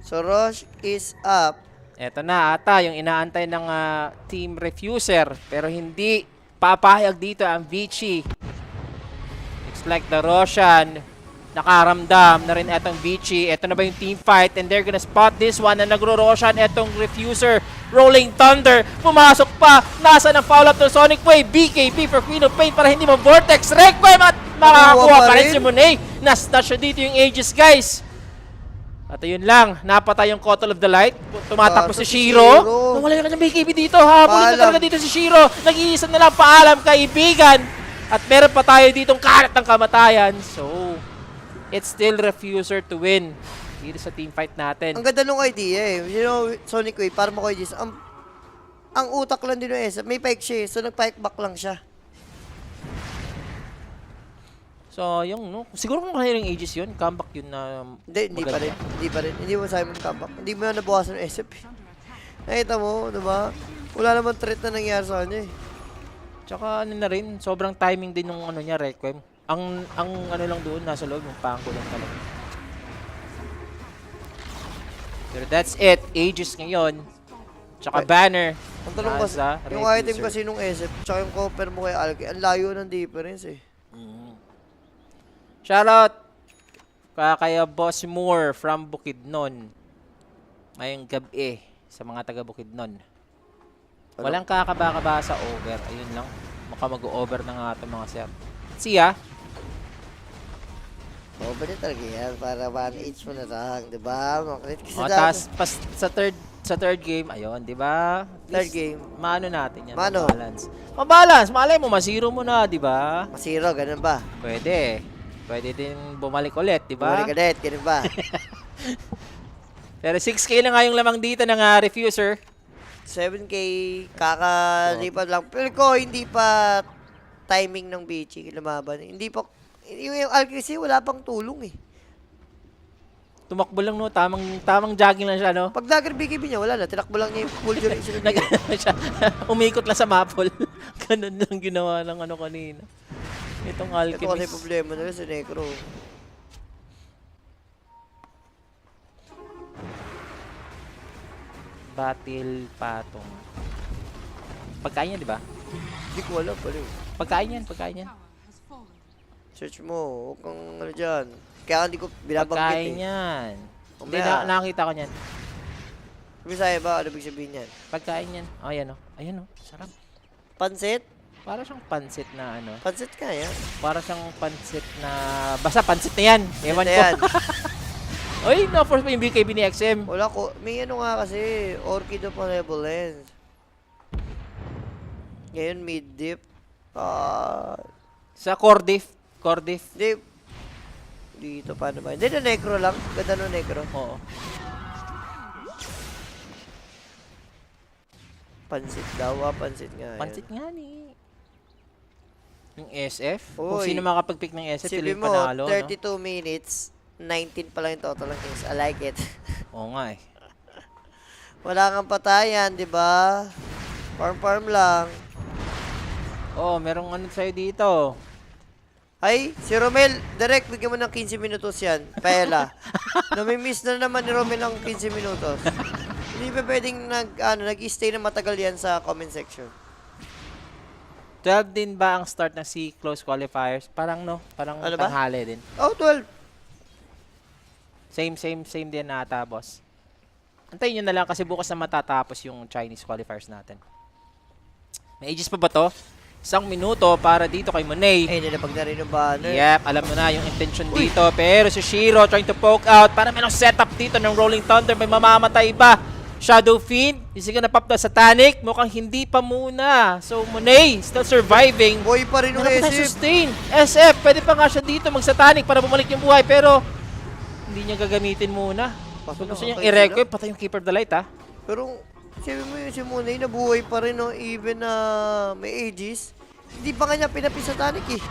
So, Roche is up. Eto na ata yung inaantay ng Team Refuser. Pero hindi papahayag dito ang Vici. Looks like the Roshan nakaramdam na rin etong Vici. Eto na ba yung team fight? And they're gonna spot this one na nagro-Roshan etong Refuser. Rolling Thunder. Pumasok pa. Nasa ng foul up to Sonic Wave. BKB for Queen of Pain para hindi ma-Vortex. Requiem at makakakuha pa rin si Monet. Nas-touch siya dito yung Aegis, guys. At ayun lang, napatay yung Cottle of the Light. Tumatakbo si Shiro. Nawala yung kanyang BKB dito. Habulin na talaga dito si Shiro. Nag-iisa na lang paalam, kaibigan. At meron pa tayo ditong karat ng kamatayan. So, it's still Refuser to win dito sa team fight natin. Ang ganda nung idea eh. You know, Sonic Wave, para mo kayo ang utak lang din yung ESA. May pike siya eh. So, nag-pike back lang siya. So, yung siguro kung kaya yung Aegis yun, comeback yun na Hindi pa rin. Hindi pa rin. Hindi mo Simon comeback. Hindi mo na nabukasan ng SF. Nakita mo, diba? Wala naman threat na nangyari sa kanya eh. Tsaka na rin, sobrang timing din ng niya, Requiem. Ang ano lang doon, nasa loob, yung pangko lang talaga. Pero that's it. Aegis ngayon. Tsaka banner. Ang tanong kasi, Nasa yung Red item User. kasi nung SF, tsaka yung copper mo kay Alki, ang layo ng difference eh. Shoutout kaya Boss Moore from Bukidnon. Ngayong gabi sa mga taga Bukidnon. Walang kakaba-kaba sa over. Ayun lang. Maka mag-over na nga ito mga sir. See ya. Oo, ba talaga yan? Para 1H mo na lang, di ba? Maklit kasi O, tas pas, sa third game, ayun, di ba? Third game. Maano natin yan. Mano? Mabalance. Mabalance. Malay mo, masiro mo na, di ba? Masiro, ganun ba? Pwede. Pwede din bumalik ulit, di ba? Bumalik ulit, ganun ba? Pero 6K na nga yung lamang dito ng Refuser. 7K, kakalipat lang. Pero ko, hindi pa timing ng Bichi lumaban. Hindi pa, yung Alki kasi wala pang tulong eh. Tumakbo lang no, tamang jogging lang siya no. Pag dagger BKB niya, wala na. Tinakbo lang niya yung full duration. Nag siya, umikot lang sa mapol. Ganun lang ginawa ng ano kanina. Itong Ito kasi Alchemist. problema nila sa Necro. Battle patong. Pagkain yan, di ba? Hindi ko alam pala eh. Pagkain yan. Search mo, huwag kang ano dyan. Kaya hindi ko binabanggit Pagkain eh. yan. Hindi Mamaya. nakakita ko niyan. Bisaya ba? Ano ibig sabihin yan? Pagkain yan. Oh, ayan oh. Ayan oh. Sarap. Pansit? Para siyang pansit na ano. Pansit ka yan. Para siyang pansit na... Basta pansit na yan. Ewan Ito ko. yan. Oy, na-force pa yung BKB ni XM. Wala ko. May ano nga kasi, Orchid of Malevolence. Ngayon, mid-dip. Sa Cordif. Hindi. Dito, paano ba? Hindi, na necro lang. Ganda no necro. Oo. Pansit daw, pansit nga. Pansit nga ni. Yung SF? Uy. Kung sino makapag-pick ng SF, Sabi tuloy mo, panalo, 32 minutes, 19 pa lang yung total ng kills. I like it. no? Oo nga eh. Wala kang patayan, di ba? Farm lang. Oo, merong ano sa'yo dito. Ay, si Romel, direct, bigyan mo ng 15 minutos yan. Paela. Namimiss na naman ni Romel ng 15 minutos. Hindi pa pwedeng nag-stay na matagal yan sa comment section. 12 din ba ang start ng C close qualifiers? Parang no, parang Ano ba? tanghali din. Oh, 12. Same din nata, boss. Antayin nyo na lang kasi bukas na matatapos yung Chinese qualifiers natin. May ages pa ba to? 1 minuto para dito kay Monet. Eh, nilapag na rin yung banner. Yep, alam mo na yung intention dito. Pero si Shiro trying to poke out. Para may setup dito ng Rolling Thunder. May mamamatay ba? Shadow Fiend. Hindi ka napap sa Titanic. Mukhang hindi pa muna. So, Monet still surviving. Boy pa rin yung Meron pa tayong SF. sustain. SF, pwede pa nga siya dito mag-satanic para bumalik yung buhay. Pero, hindi niya gagamitin muna. So, gusto niyang i-requiem. Patay yung Keeper of the Light, ha? Pero, sabi mo yun, si Monet, nabuhay pa rin, no? Even na may ages. Hindi pa nga niya pinapis sa Titanic, eh.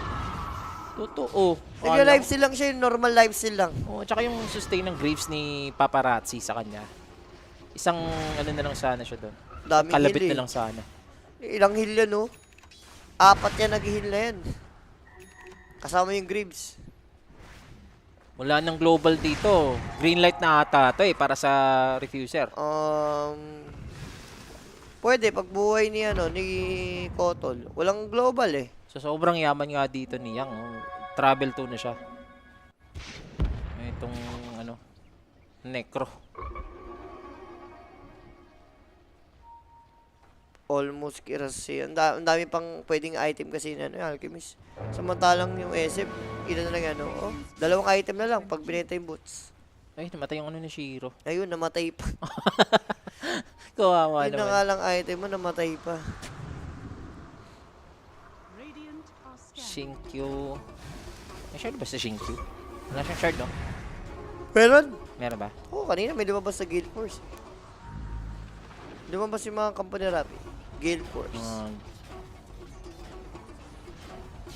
Totoo. Nagla-lifesteal lang siya, yung normal lifesteal lang. Oo, tsaka yung sustain ng Graves ni Paparazzi sa kanya. Isang ano na lang sana siya doon. Daming Kalabit heal, na eh. lang sana. Ilang heal yan, no? 4 yan nag-heal na yan. Kasama yung Greaves. Wala nang global dito. Green light na ata to eh, para sa Refuser. Pwede, pag buhay ni, ni Kotol. Walang global, eh. So sobrang yaman nga dito ni Yang. Oh. Travel 2 na siya. Itong ano, Necro. Almost kirasi. Ang dami pang pwedeng item kasi na Alchemist. Samantalang yung SF, ilan na lang oh, 2 item na lang pag binenta yung boots. Ay, namatay yung ano ni Shiro. Ayun, namatay pa. Kawawa Yun na naman. nga lang item mo, namatay pa. Radiant are scanning. Shinkyu. May shard ba sa Shinkyu? Wala siyang shard, no? Meron? Meron ba? Oo, kanina may lumabas sa Guild Force. Lumabas yung mga company rap. Guild Force.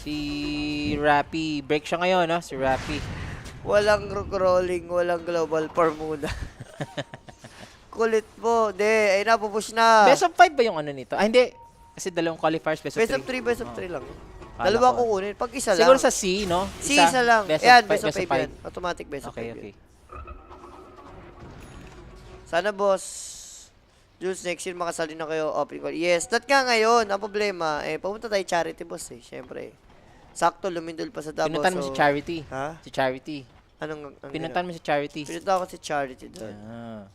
Si Rappy. Break siya ngayon, no? Si Rappy. Walang rolling, walang global Bermuda. Kulit mo. De, ay napupush na. Best of 5 ba yung ano nito? Ah, hindi. Kasi dalawang qualifiers, best of 3. Best of 3 lang. Kala Dalawa ko. kukunin. Pag isa lang. Siguro sa C, no? Si isa lang. Best Ayan, of best of 5 5. yan. Automatic best of 5 Okay, yan. okay. Sana boss, Jules, next year makasali na kayo open call. Yes, that nga ngayon. Ang problema, pumunta tayo charity boss Siyempre. Sakto, lumindol pa sa Davao. Pinuntan mo si Charity. Ha? Si Charity. Anong Pinuntan mo si Charity. Pinunta ako si charity doon. Ah.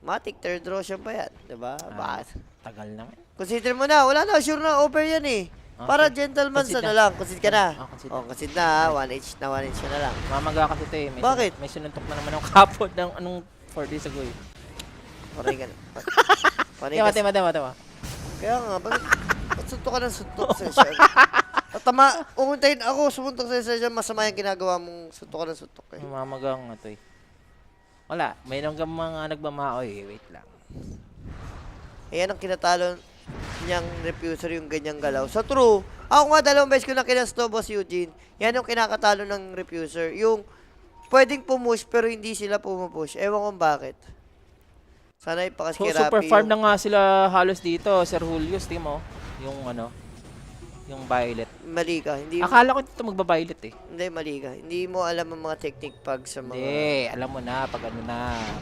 Matic, third draw siya pa yan. Diba? Tagal naman. Consider mo na. Wala na. Sure na. Over yan eh. Okay. Para gentleman Concede sa na na. lang. Concede ka na. Concede. Concede na ha. 1H na 1H ka na lang. Mamaga kasi ito eh. May Bakit? May sinuntok na naman ang kapod ng anong 4 days ago eh. Paray ka na. Paray Tama, ka. tama. Kaya nga, ba't suntok ka ng suntok sa siya? Tama, umuntayin ako, sumuntok sa siya, masama yung ginagawa mong suntok ka ng suntok eh. Mamaga nga ito eh. Wala, mayroon kang mga nagmamaoy eh. Wait lang. Ayan ang kinatalo niyang refuser yung ganyang galaw. So true, ako nga 2 beses ko na kinasto, Boss Eugene. Yan yung kinakatalo ng refuser. Yung pwedeng pumush pero hindi sila pumupush. Ewan kung bakit. Sana ipakas So, kay super Rapi farm yung- na nga sila halos dito, Sir Julius, team oh. Yung ano, yung violet. Mali ka. Hindi, Akala ko dito magba-violet eh. hindi, mali ka. Hindi mo alam ang mga technique pag sa mga... Hindi, alam mo na pag ano na,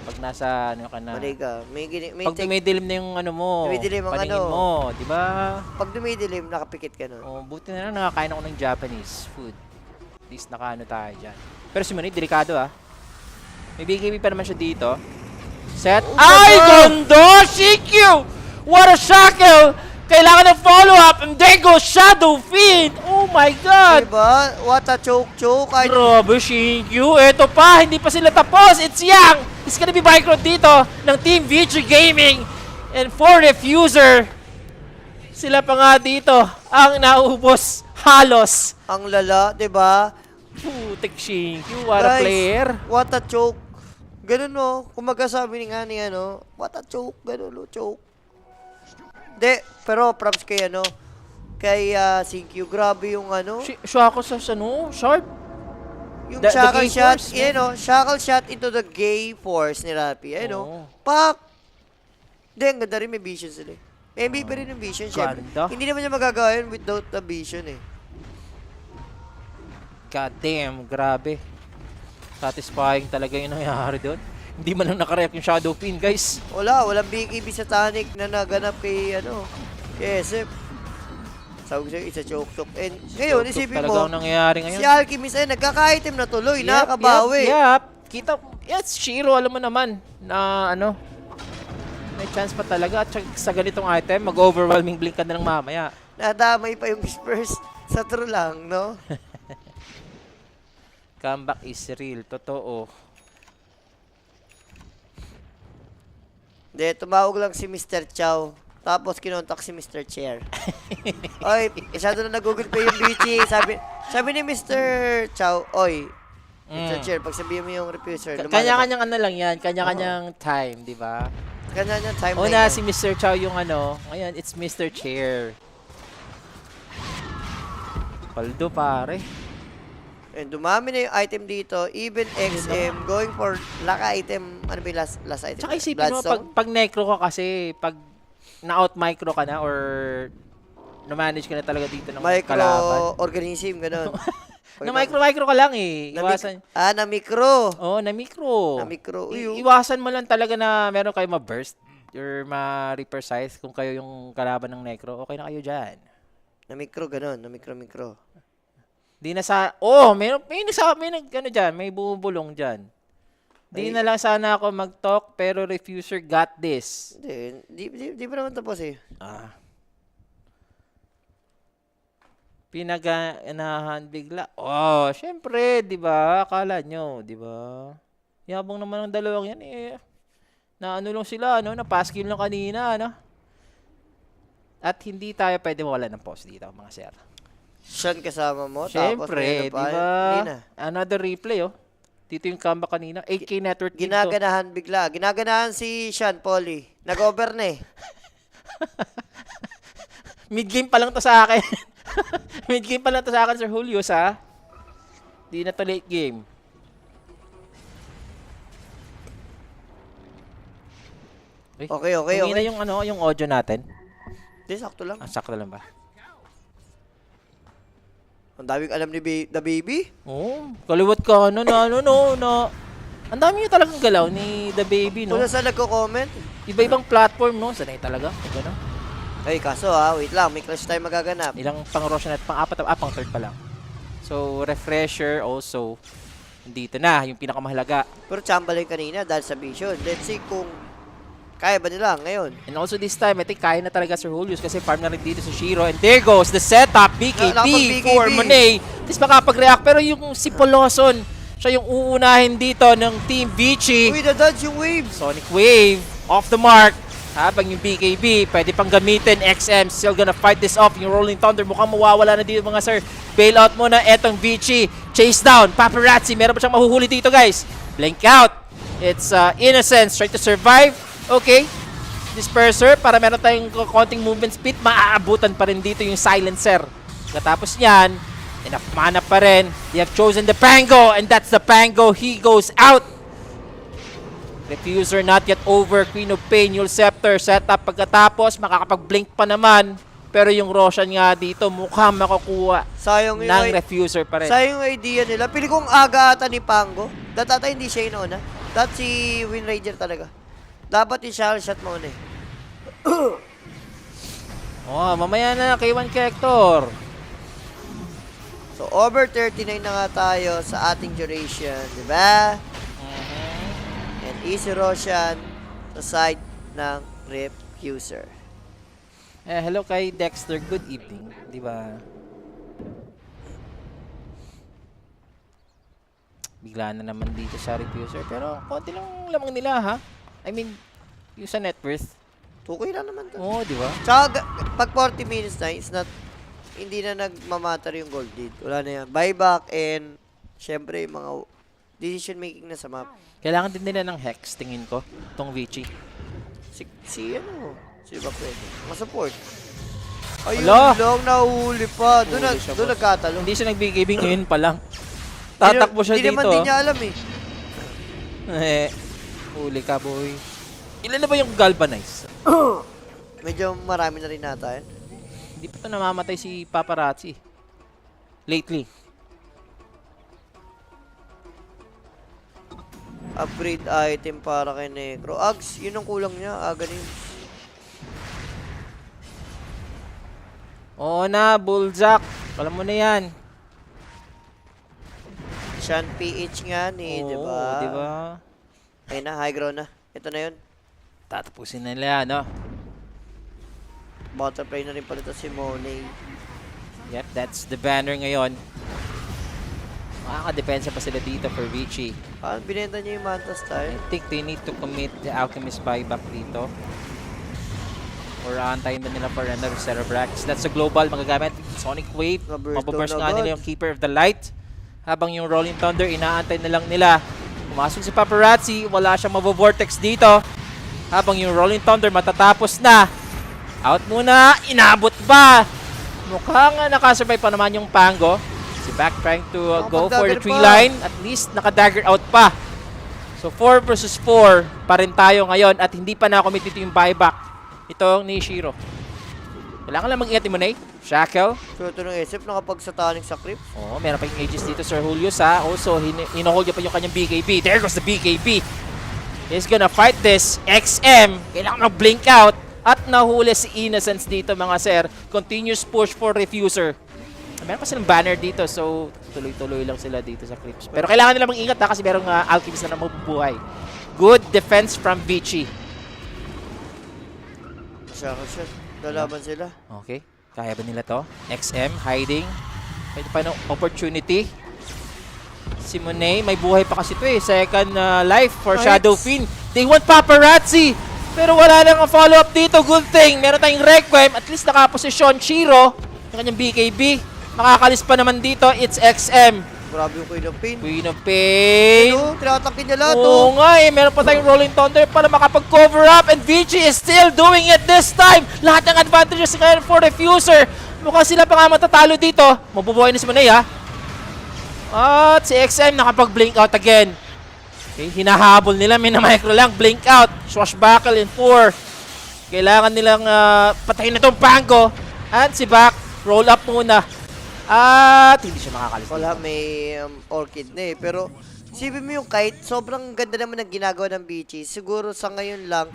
pag nasa ano ka na. Mali ka. May Pag dumidilim na yung ano mo, Dumidilim ang paningin ano. mo, di ba? Pag dumidilim, nakapikit ka nun. Oh, buti na lang nakakain ako ng Japanese food. At least nakaano tayo dyan. Pero si Manny, delikado ah. May BKB pa naman siya dito. Set. Ay, gondo! CQ! What a shackle! Kailangan ng follow-up and there goes Shadow Fiend! Oh my God! Diba? What a choke. Ay, Grabe, CQ! Eto pa, hindi pa sila tapos! It's Yang! It's gonna be background dito ng Team VG Gaming and for Refuser. Sila pa nga dito ang naubos halos. ang lala, diba? Putik CQ, what a Guys, player. What a choke. Ganun no. Kung magkasabi nga ni ano, what a choke. Ganun no, choke. De, pero props kay ano, kay CQ. Grabe yung ano, Siya ako sa ano, sharp. yung the shackle gay shot, force, you know, shackle shot into the gay force ni Rapi. Ayun no. Oo. Pak! De, ang ganda rin may vision sila eh. MVP rin yung vision, syempre. Ganda. Hindi naman niya magagawa yun without the vision eh. God damn, grabe. Satisfying talaga yung nangyari doon. Hindi man lang nakareact yung Shadow Fiend, guys. Walang BKB sa Tonic na naganap kay, ano, kay SF. Sabi ko sa'yo, it's a choke. And ngayon, Tuk-tuk isipin talaga mo, ang nangyayari ngayon. si Alchemist ay nagkaka-item na tuloy, nakakabawi. Yep. Kita, yes, Shiro, alam mo naman, na ano, may chance pa talaga. At sa ganitong item, mag-overwhelming blink ka na lang mamaya. Nadamay pa yung Spurs sa true lang, no? Comeback is real, totoo. De, tumawag lang si Mr. Chow. Tapos kinontak si Mr. Chair. Oy, masyado na nag-google pa yung BT. Sabi ni Mr. Chow, oy, Mr. Chair, pag sabihin mo yung refuser, Kanya-kanyang ano lang yan, kanya-kanyang time, di ba? Kanya-kanyang timeline. Una, yan. si Mr. Chow yung ano, ngayon, it's Mr. Chair. Paldo, pare. And dumami na yung item dito. Even XM, going for laka item. Ano ba yung last item? Tsaka isipin mo, pag necro ka kasi, pag na-out-micro ka na or na-manage ka na talaga dito ng kalaban. Micro-organism, gano'n. Na-micro ka lang eh. Iwasan. Na micro. Oo, na-micro. Na micro. Uy, Iwasan mo lang talaga na meron kayo ma-burst or ma-reaper size kung kayo yung kalaban ng necro. Okay na kayo dyan. na micro, gano'n. Na micro. Di na sa... may ano dyan, may bumubulong dyan. Di na lang sana ako mag-talk, pero Refuser got this. Hindi pa naman tapos eh. Pinaganahan bigla. Oh, syempre, di ba? Akala nyo, di ba? Yabang naman ng dalawang yan eh. Na ano lang sila, ano? Na pass kill lang kanina, ano? At hindi tayo pwede mawala ng pause dito, mga sir. Sean kasama mo. Syempre, di tapos ba? Hindi na. Another replay, oh. Dito yung comeback kanina. 8K network dito. Ginaganahan bigla. Ginaganahan si Sean Polly. Nag-over na eh. Mid-game pa lang to sa akin. Mid-game pa lang to sa akin, Sir Julius, ha? Di na to late game. Okay. Hindi na yung, ano, yung audio natin. Hindi, sakto lang. Ah, sakto lang ba? Ang daming alam ni The Baby. Oo, kaliwat ka na. Ang dami niya talagang galaw ni The Baby, no? Wala sa nagko-comment. Iba-ibang platform, no? Sanay talaga. Gano'n. Ay, kaso wait lang. May clash time magaganap. Ilang pang Roshan at pang-apat, pang third pa lang. So, refresher also. Dito na, yung pinakamahalaga. Pero chambalay kanina dahil sa vision. Let's see kung kaya ba nila ngayon. And also this time, I think kaya na talaga Sir Julius kasi farm na rin dito si Shiro. And there goes the setup, BKB BKB. for Monet. At least makapag-react. Pero yung si Poloson, siya yung uunahin dito ng Team Vici. Uy, na-dodge yung waves. Sonic Wave, off the mark. Habang yung BKB, pwede pang gamitin. XM still gonna fight this off. Yung Rolling Thunder, mukhang mawawala na dito mga sir. Bailout muna, etong Vici. Chase down, Paparazzi. Meron pa siyang mahuhuli dito guys. Blink out. It's Innocence, trying to survive. Okay. Disperser, para meron tayong konting movement speed. Maaabutan pa rin dito yung Silencer. Katapos niyan, enough mana pa rin. They have chosen the Pango, and that's the Pango. He goes out. Refuser not yet over. Queen of Pain, Yule Scepter, setup pagkatapos, makakapag-blink pa naman. Pero yung Roshan nga dito, mukhang makukuha Sayang yung ng Refuser pa rin. sayang yung idea nila. Pili kong aga ata ni Pango. Datata hindi siya inauna. That si Winrager talaga. Dapat yung shell shot mo eh. Oh, mamaya na kay 1 Hector. So, over 39 na nga tayo sa ating duration, di ba? And easy Roshan sa side ng Refuser. Hello kay Dexter, good evening. Di ba? Bigla na naman dito sa Refuser. Pero konti lang lamang nila ha. I mean, yung sa net worth. Tukoy lang naman to. Oo, di ba? Tsaka, pag 40 minutes na, it's not, hindi na nagmamatter yung gold lead. Wala na yan. Buyback and, syempre, yung mga decision making na sa map. Kailangan din nila ng Hex, tingin ko. Itong Vici. Si ba pwede? Mga support. Ayun Hala! lang, nahuli pa. Doon Huli siya, boss. nagkatalo. Hindi siya nagbigay ngayon pa lang. Tatakbo siya Hindi dito. naman din niya alam eh. Huli ka, boy. Ilan na ba yung Galvanize? Medyo marami na rin nata yan. Hindi pa ito namamatay si Paparazzi. Lately. Upgrade item para kay Necro. Ags, yun ang kulang niya. Ganin. Oo na, Bulljack. Alam mo na yan. Shan PH nga ni, di ba? di ba? Ayun na, high ground na. Ito na yun. Tatapusin na nila, no? Butterfly na rin pala ito si Monet. Yep, that's the banner ngayon. Makakadepensa pa sila dito for Vici. Binenta niya yung Manta I style. think they need to commit the Alchemist buyback dito. Or antayin ba nila for another Cerebrax. That's a global magagamit. Sonic Wave. Mababurst nga nila yung Keeper of the Light. Habang yung Rolling Thunder, inaantay na lang nila. Pumasok si Paparazzi. Wala siyang mabavortex dito. Habang yung Rolling Thunder matatapos na. Out muna. Inabot ba? Mukhang nakasurvive pa naman yung Pango. Si Back trying to go for the tree line. At least nakadagger out pa. So 4 versus 4 pa rin tayo ngayon. At hindi pa na-commit dito yung buyback. Ito ni Shiro. Kailangan lang mag-ingat ni Monet. Shackle. So ito ng SF nakapag-satanic sa Crypt. Oo, meron pa yung Aegis dito, Sir Julius ha. Also, hinohold niya pa yung kanyang BKB. There goes the BKB. He's gonna fight this. XM. Kailangan mag-blink out. At nahuli si Innocence dito mga sir. Continuous push for Refuser. Meron pa silang banner dito. So, tuloy-tuloy lang sila dito sa Crips. Pero kailangan nila mag-ingat ha kasi merong Alchemist na mabubuhay. Good defense from Vici. Shot. Lalaban sila. Okay. Kaya ba nila to? XM, hiding. May pa ng opportunity. Si Monet, may buhay pa kasi to eh. Second life for Right. Shadow Fiend. They want Paparazzi. Pero wala nang follow-up dito. Good thing. Meron tayong Requiem. At least nakaposisyon Shiro. Yung kanyang BKB. Makakalis pa naman dito. It's XM. Grabe yung Queen of Pain. Queen of Pain. Ano? Tinatakin niya lahat Oo nga eh, meron pa tayong Rolling Thunder para makapag-cover up and Vici is still doing it this time. Lahat ng advantages ngayon for Refuser. Mukhang sila pa nga matatalo dito. Mabubuhay na si Monet ha. At si XM nakapag-blink out again. Okay, hinahabol nila, minamicro lang, blink out. Swashbuckle in 4. Kailangan nilang patayin na tong Pango. At si Bak, roll up muna. At hindi siya makakalis. Wala, may orchid na eh. Pero, sipin mo yung kite, sobrang ganda naman ng ginagawa ng BG. Siguro sa ngayon lang,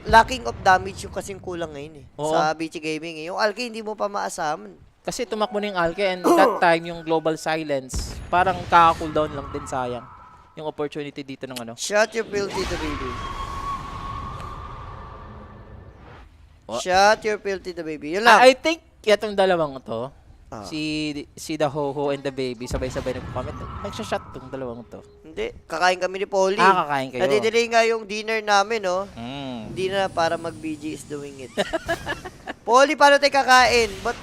lacking of damage yung kasing kulang ngayon eh. Oo. Sa BG Gaming eh. Yung Alki, hindi mo pa maasaman. Kasi tumakbo na yung Alke and that time yung global silence, parang kaka-cooldown lang din, sayang. Yung opportunity dito ng ano. Shot your filthy to baby. What? Shot your filthy to baby. Yun lang. I think itong dalawang to, Ah. si the Ho-Ho and the Baby, sabay-sabay nagko-comment. Nagsha-shot tong dalawang to. Hindi. Kakain kami ni Polly. Kakain kayo. Nadidelay nga yung dinner namin, no? Mm. Hindi na para mag-BG is doing it. Polly, paano tayo kakain? Ba't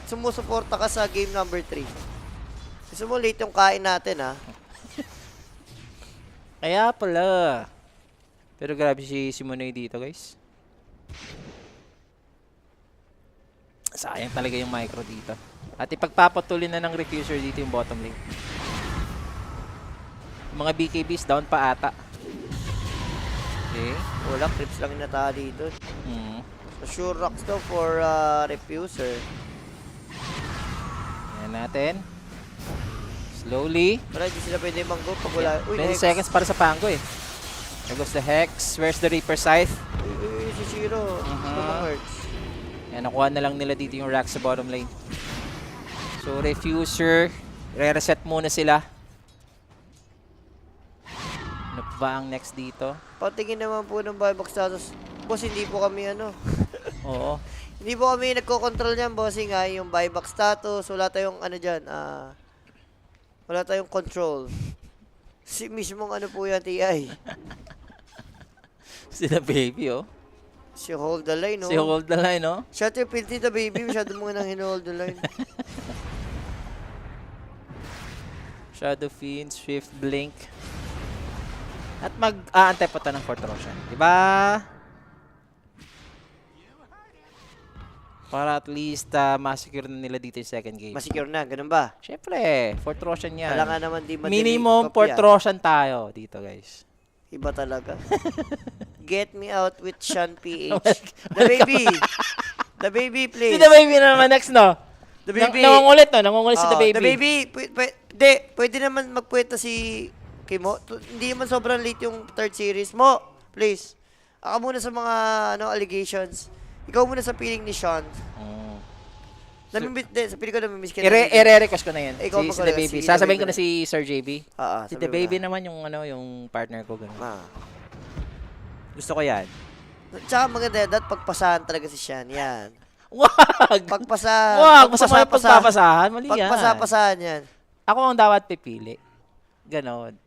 sumusuporta ka sa game number 3? Gusto mo late yung kain natin, ha? Kaya pala. Pero grabe si Monoy dito, guys. Sayang talaga yung micro dito. At ipagpapatuloy na ng Refuser dito yung bottom lane. Yung mga BKBs down pa ata. Okay. Wala, creeps lang yung natala dito. Hmm. So, sure rocks daw for Refuser. Yan natin. Slowly. Pero hindi sila pwede manggo pag wala. Uy, 20 Hex. seconds para sa Pango eh. There goes the Hex. Where's the Reaper Scythe? Uy, si Shiro. Hurts. Yan, nakuha na lang nila dito yung rack sa bottom lane. So, Refuser. Re-reset muna sila. Ano ba ang next dito? Patingin naman po ng buyback status. Boss, hindi po kami Oo. hindi po kami nagko-control niyan, bossing nga. Yung buyback status, wala tayong dyan. Wala tayong control. Si mismong po yan, TI. Sila Baby, oh. Si hold the line, no? Si hold the line, oh. Shut your filthy the baby. Masyado mo nang hinohold the line. Shadow Fiend, Swift Blink. At mag-aantay pa tayo ng Fourth Roshan. Diba? Para at least massecure na nila dito yung second game. Masecure na, ganun ba? Siyempre, Fourth Roshan yan. Kailangan naman di madali. Minimum Fourth Roshan tayo dito, guys. Iba talaga. Get me out with Sean PH. The baby. The baby, please. Si The Baby na naman next, no? The baby. Nangungulit, no? Nangungulit si The Baby. The baby. Pwede naman magpuweta si Kimo. Hindi naman sobrang late yung third series mo. Please. Ako muna sa mga allegations. Ikaw muna sa feeling ni Sean. Sa feeling ko namimiss ka na. I-request ko na yun. Ikaw Si The Baby. si The Sasabihin ko Baby na si Sir JB. Si The sabi mo Baby na. naman yung partner ko. Ganun. Gusto ko yan. Tsaka maganda that pagpasahan talaga si Sean. Yan. Wag! Pagpasahan. Wag! Gusto mo yung pagpapasahan? Mali yan. Pagpasahan yan. Ako ang dapat pipili. Ganon.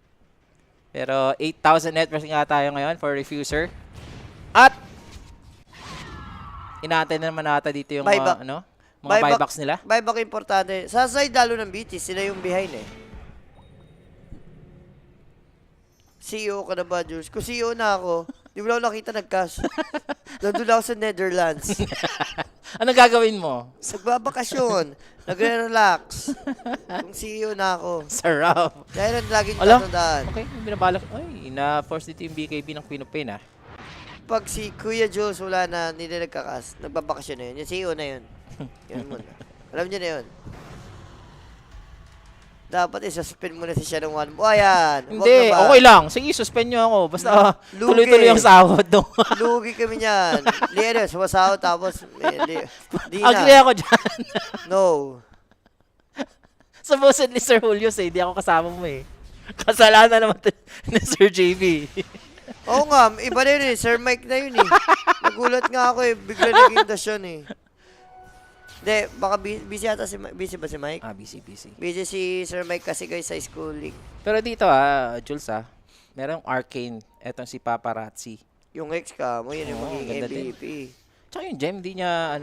Pero 8,000 net worth nga tayo ngayon for Refuser. At inaantay na naman nata dito yung Buyback. mga buybacks nila. Buyback importante. Sa side lalo ng BT, sila yung behind eh. CEO ka na ba, Jules? Kung CEO na ako, di mo lang ako nakita nag-cash. Nandun ako sa Netherlands. Anong gagawin mo? Nagbabakasyon. Nagre-relax. Kung CEO na ako. Sarap. Dahil ang laging Ala? tatandaan. Okay, binabalak. Ay, na-force dito yung BKB ng Queen of Pain, ah. Pag si Kuya Jules wala na, hindi na nagkakas, nagbabakasyon na yun. Yung CEO na yun. Yun muna. Alam niyo na yun. Dapat i-suspend mo na si siya ng one. O, ayan. Wag Hindi, na ba? okay lang. Sige, suspend nyo ako. Basta Lugi. tuloy-tuloy yung sahod. No? Lugi kami niyan. Liano, sumasahod tapos, di Agree na. ako dyan. No. Supposedly, Sir Julius, hindi ako kasama mo eh. Kasalanan naman ni Sir JB. Oo nga, iba na yun eh. Sir Mike na yun eh. Nagulat nga ako eh. Bigla naging dasyon eh. Hindi, baka busy ata si Mike. Busy ba si Mike? Busy. Busy si Sir Mike kasi guys sa schooling. Pero dito Jules merong Arcane. Etong si Paparazzi. Yung ex ka mo, yun yung Oo, magiging ganda din. MVP. Tsaka yung gem, di niya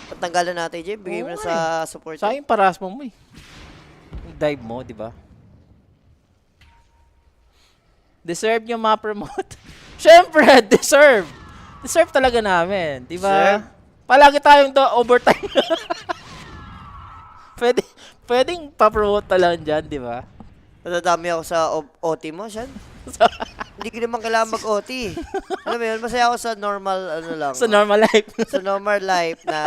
Patanggalan natin, Jay. Bigay mo na Oo, sa support. Sa yung paras mo eh. Yung dive mo, di ba? Deserve nyo ma-promote. Siyempre, deserve. Deserve talaga namin, di ba? Deserve. Palagi tayong overtime. Pwedeng pa-promote na lang dyan, di ba? Nadadami ako sa OT mo, Sean. Hindi ko naman kailangan mag-OT. Alam mo yun, masaya ako sa normal, ano lang. Sa normal life. Sa normal life na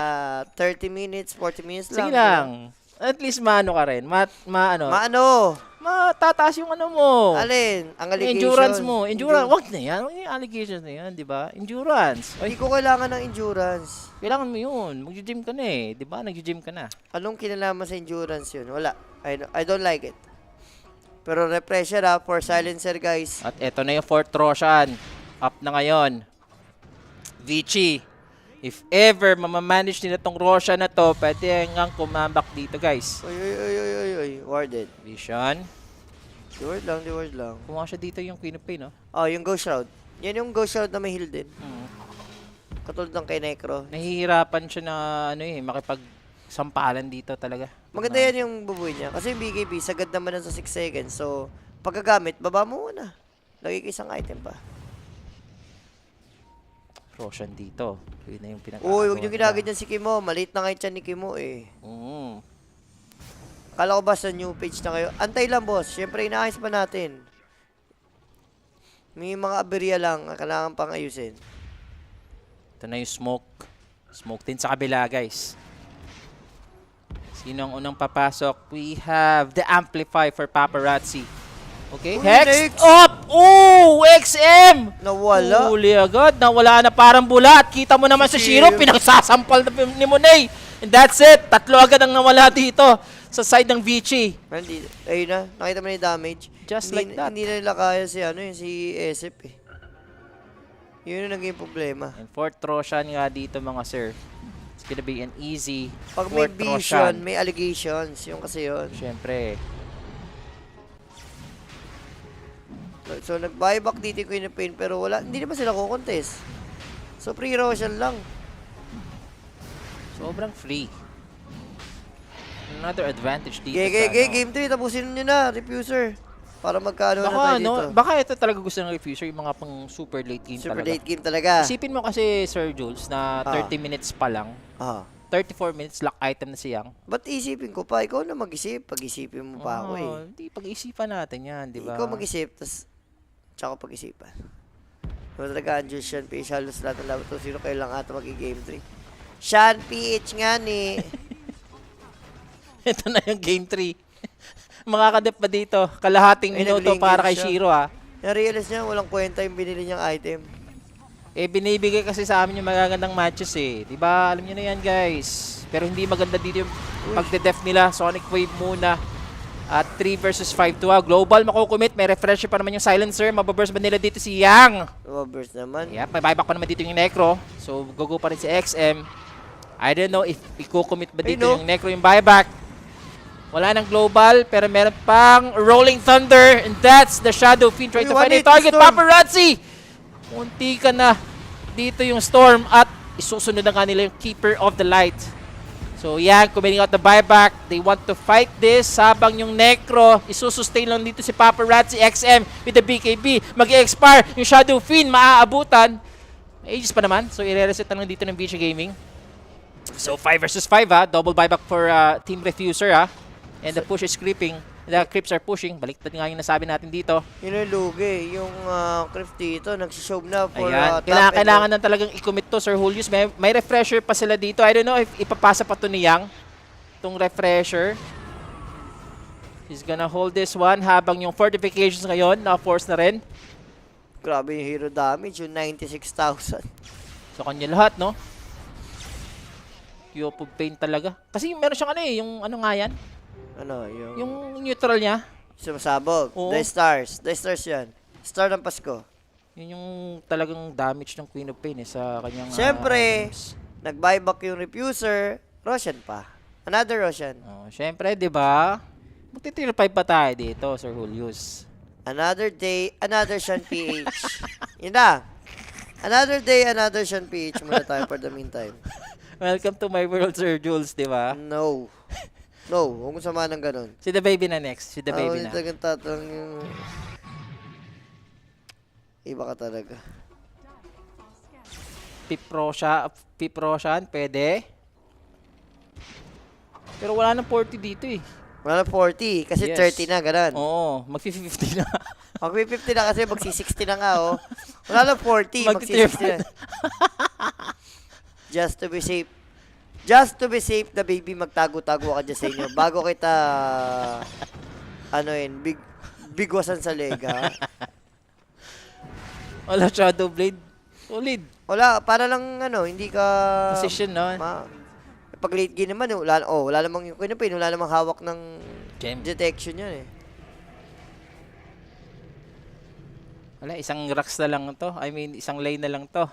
30 minutes, 40 minutes lang. Sige lang. At least maano ka rin. Ano, Maano? matataas yung ano mo. Alin? Ang Yung allegation. endurance mo. Endurance. Wag na yan. Wag na yung allegations na yan, di ba? Endurance. Hindi ko kailangan ng endurance. Kailangan mo yun. Mag-gym ka na eh. Di ba? Nag-gym ka na. Anong kinalaman sa endurance yun? Wala. I don't like it. Pero refresher for silencer, guys. At eto na yung fourth Roshan. Up na ngayon. Vici. If ever mamamanage nila tong Roshan na to, pwede nga kumambak dito, guys. Oy. Warded. Vision. Di word lang. Kumuha siya dito yung Queen of Pain, no? Oh, yung Ghost Shroud. Yan yung Ghost Shroud na may heal din. Katulad ng kay Necro. Nahihirapan siya na makipagsampalan dito talaga. Maganda yan yung bubuhay niya. Kasi yung BKB, sagad naman na sa 6 seconds. So, pagkagamit, baba mo muna. Lagi ka isang item pa. Roshan dito. Yun na yung Uy, huwag nyo ginaganyan si Kimo. Maliit na ngayon siya ni Kimo eh. Kala ko ba sa new page na kayo? Antay lang, boss. Siyempre, inaayos pa natin. May mga aberya lang. Kailangan pang ayusin. Ito na yung smoke. Smoke din sa kabila, guys. Sino ang unang papasok? We have the Amplify for Paparazzi. Okay, Uy, Hex next. up! Oh, XM! Nawala. Huli agad. Nawala na parang bulat. Kita mo naman sa Shiro, pinagsasampal na ni Monet. And that's it. 3 agad ang nawala dito sa side ng Vici. Ayun na. Nakita mo na yung damage. Just Hindi- like that. Hindi na nila kaya si SF eh. Yun yung naging problema. And fourth Roshan nga dito, mga sir. It's gonna be an easy Pag may fourth vision, Roshan. may allegations. Yung kasi yun. Siyempre. So, nag-buyback dito yung Queen of Pain pero wala. Hindi naman sila kukontest. So, pre-Roshan lang. Sobrang free. Another advantage dito. Game 3. Tapusin nyo na, Refuser. Para magkano na tayo dito. Baka ito talaga gusto ng Refuser, yung mga pang super late game Super talaga. late game talaga. Isipin mo kasi, Sir Jules, na 30 minutes pa lang. 34 minutes lock item na siyang. Ba't isipin ko pa? Ikaw na mag-isip. Pag-isipin mo pa ako eh. Hindi, pag-isipan natin yan, di ba? Ikaw mag-isip, tas tsaka pag-isipan. So talaga, Andrew, Sean PH, halos lahat ng laban 2-0, kayo lang ata mag-game 3. Sean PH nga ni. Ito na yung game 3. Makakadep pa dito. Kalahating Ay, minuto nag-link para game kay siya. Shiro, ha. Na-realize niya, walang kwenta yung binili niyang item. Eh, binibigay kasi sa amin yung magagandang matches eh. Diba? Alam niyo na yan, guys. Pero hindi maganda dito yung pagde-def nila. Sonic Wave muna. At 3 versus 5 to Global makukumit. May refresher pa naman yung Silencer. Mababurst ba nila dito si Yang? Burst naman. Yeah, may buyback pa naman dito yung Necro. So, go pa rin si XM. I don't know if ikukumit ba dito yung Necro yung buyback. Wala nang Global, pero meron pang Rolling Thunder. And that's the Shadow Fiend trying to find a target. Paparazzi! Munti ka na dito yung Storm at isusunod na nga nila yung Keeper of the Light. So yan, committing out the buyback. They want to fight this habang yung Necro isusustain lang dito si Paparazzi XM with the BKB. Mag-expire yung Shadow Fiend, maaabutan. Ages pa naman, so i-reset na lang dito ng Vici Gaming. So 5 versus 5 double buyback for Team Refuser and the push is creeping. The creeps are pushing. Baliktad nga yung nasabi natin dito. Yun yung lugi. Yung creep dito, nagsishow na for Ayan. top Kailangan na talagang i-commit to, Sir Julius. May refresher pa sila dito. I don't know if ipapasa pa to ni Yang. Itong refresher. He's gonna hold this one habang yung fortifications ngayon na-force na rin. Grabe yung hero damage, yung 96,000. So kanya lahat, no? Cube of Pain talaga. Kasi meron siyang yung ano nga yan? Ano, Yung neutral niya. sumasabog. Oo. The Stars. The Stars yan. Star ng Pasko. Yun yung talagang damage ng Queen of Pain sa kanyang... Siyempre, nag-buyback yung Refuser. Roshan pa. Another Roshan. Siyempre, di ba? Magti-tier 5 pa tayo dito, Sir Julius. Another day, another Sean PH. Yun na. Another day, another Sean PH muna tayo for the meantime. Welcome to my world, Sir Jules, di ba? No. No, huwag mo samahan ng ganun. Si The Baby na next. Si The Baby na. Talagang tatanong yung... Iba ka talaga. Piproshan, pwede. Pero wala nang 40 dito eh. Wala na 40, kasi Yes. 30 na, ganun. Oo, mag-50 na. Mag-50 na kasi, magsi-60 na nga, oh. Wala lang 40, magsi-60 na. Just to be safe. Just to be safe, the baby, magtago-tago ka dyan sa inyo. Bago kita, bigwasan sa lega. Wala Shadow Blade. Solid. Wala, para lang, hindi ka... Position, no? Pag late game naman, wala namang yung Queen of Pain, wala namang hawak ng Gem. detection yan, eh. Wala, isang rocks na lang to. I mean, isang lane na lang to.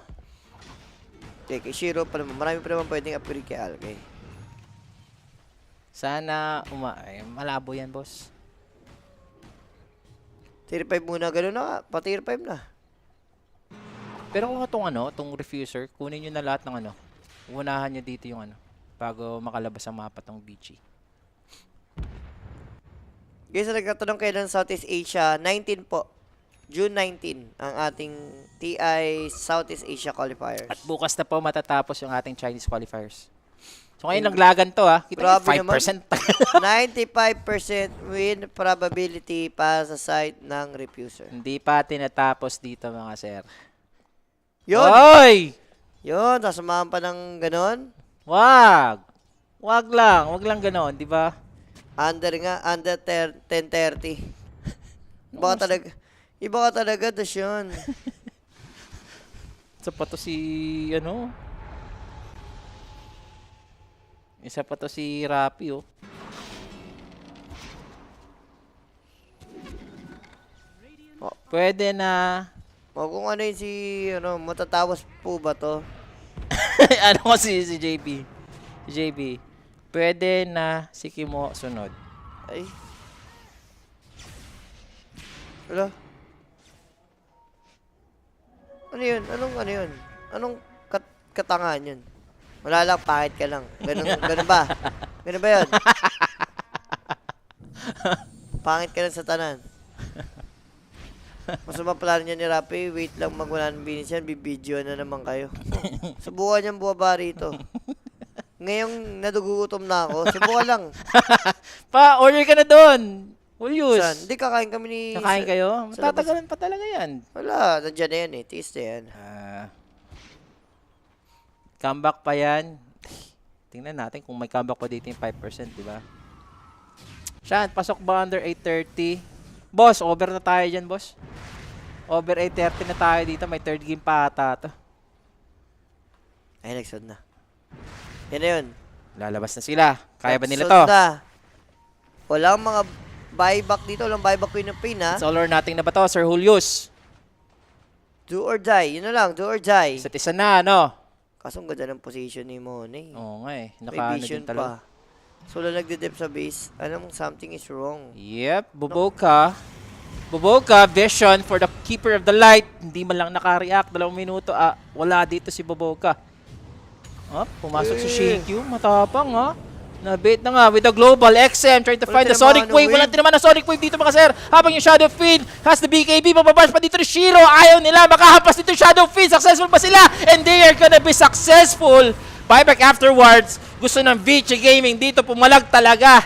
Okay, kay Shiro pa naman. Marami pa naman pwedeng upgrade kay Alkay. Sana, ay, malabo yan, boss. Tier 5 muna, gano'n na. Pa tier 5 na. Pero kung itong refuser, kunin nyo na lahat ng unahan nyo dito yung bago makalabas ang mapa tong BG. Guys, nagkatanong kayo ng Southeast Asia, 19 po. June 19, ang ating TI Southeast Asia qualifiers. At bukas na po matatapos yung ating Chinese qualifiers. So ngayon naglagan to ha. Kita Grabe nyo, 5%. 95% win probability para sa side ng refuser. Hindi pa tinatapos dito mga sir. Yun! Oy! Yun, tasamahan pa ng ganon. Wag! Wag lang ganon, di ba? Under 10:30. Iba ka talaga, Dasyon. Isa pa to si, Isa pa to si Rapi, oh. Pwede na. O kung ano yun matatawas po ba to? Ano kasi si JB? Si JB. Pwede na si Kimo sunod. Ay. Wala. Ano yun? Anong yun? Anong katangahan yun? Wala lang, pahit ka lang. Ganun ba? Ganun ba yun? Pangit ka lang sa tanan. Masama pala niya ni Rapi, wait lang mag-1 minutes yan, bibidyo na naman kayo. Subukan niyang buwaba rito. Ngayong nadugutom na ako, subukan lang. Order ka na doon. Full use. Saan? Hindi, kakain kami ni... Kakain kayo? sa labas. Matatagalan pa talaga yan. Wala, nandiyan na yan eh. Tiis na yan. Comeback pa yan. Tingnan natin kung may comeback pa dito yung 5%, di ba? Shan, pasok ba under 830? Boss, over na tayo dyan, boss. Over 830 na tayo dito. May third game pa ata to. Ay, nagsod na. Yan na yun. Lalabas na sila. Kaya ba nila Nagsod to? na. Walang mga buyback dito. Walang buyback Queen of Pain, ha? It's all or nothing na ba to, Sir Julius? Do or die. Yun na lang, do or die. Isa't isa na, ano? Kasong ganda ng position ni Mone. Oo nga eh. May Naka-ano vision din talaga. pa. Solo nagde-dip sa base. Alam mo, something is wrong. Yep, Boboka. Boboka, vision for the keeper of the light. Hindi man lang naka-react. 2 minuto. Wala dito si Boboka. Pumasok si Shinkyu. Matapang ha. Nabait na nga with the global XM trying to find the Sonic Wave. Walang tinaman na Sonic Wave dito mga sir. Habang yung Shadow Fiend has the BKB. Mababash pa dito ni Shiro. Ayaw nila. Makahampas dito yung Shadow Fiend. Successful ba sila? And they are gonna be successful. Buyback afterwards. Gusto ng Vici Gaming dito pumalag talaga.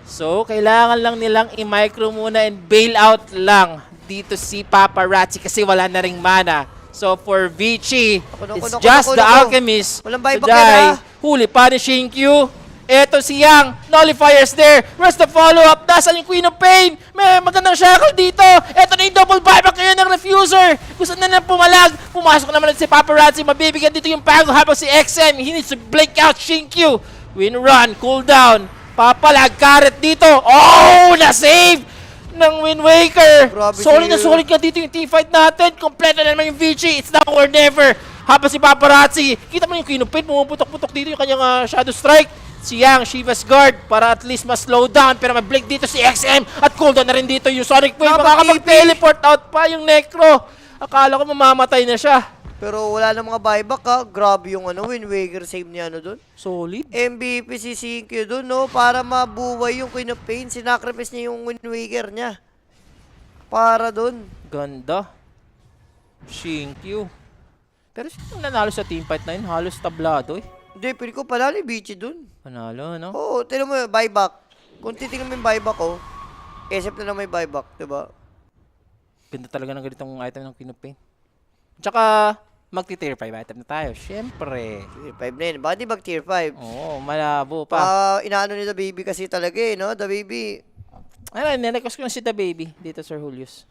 So, kailangan lang nilang i-micro muna and bail out lang dito si Paparazzi kasi wala na ring mana. So, for Vici, it's just the Alchemist Walang to buyback die. yan, Huli pa ni Shinkyu. Eto si Yang. Nullifiers there. Where's the follow-up? Nasaan yung Queen of Pain? May magandang shackle dito. Eto na yung double buyback ngayon ng Refuser. Gusto na lang pumalag. Pumasok naman si Paparazzi. Mabibigyan dito yung Pago habang si XM. He needs to blink out Shinkyu. Win run. Cool down. Papalag. Carrot dito. Oh! Na-save ng Wind Waker. Solid na solid ka dito yung team fight natin. Kompleto na naman yung Vici. It's now or never. Habang si Paparazzi. Kita mo yung Queen of Pain. Pumuputok-putok dito yung kanyang Shadow Strike. Si Yang, Shiva's Guard para at least mas slow down. Pero may blink dito si XM at cooldown na rin dito yung Sonic Wave. Makakapag-teleport out pa yung Necro. Akala ko mamamatay na siya. Pero wala na mga buyback, ha? Grabe yung Wind Waker save niya doon. Solid. MVP si Shinkyu doon, no? Para mabuhay yung Queen of Pain. Sinacrifice niya yung Wind Waker niya. Para doon. Ganda. Shinkyu. Pero sino nanalo sa team fight na yun? Halos tablado eh. Hindi, pili ko panalo yung Vici doon. Panalo, no? Oo, tignan mo yung buyback. Kung titignan mo yung buyback, SF na lang may buyback, diba? Ganda talaga ng ganitong item ng Queen of Pain. Tsaka, magti-tier 5 item na tayo. Siyempre. Tier 5 na yun. Bakit di mag tier 5? Oo, malabo pa. Inaano ni The Baby kasi talaga eh, no? The Baby, Ay, nirequest ko na si The Baby dito, Sir Julius.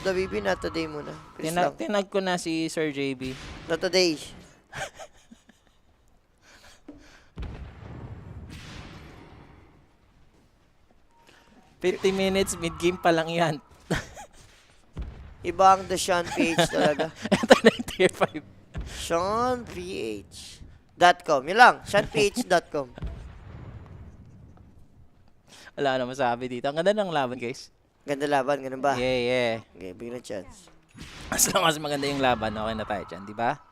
The Baby, not today muna. Please lang. Tinag ko na si Sir JB. Not today. $50 minutes, mid-game pa lang yan. Iba ang The Sean PH talaga. Ito na yung tier 5. SeanPH.com. Yun lang. SeanPH.com. Wala na masabi dito. Ang ganda ng laban, guys. Ganda laban, ganun ba? Yeah. Okay, bigyan ng chance. As long as maganda yung laban, okay na tayo dyan, di ba?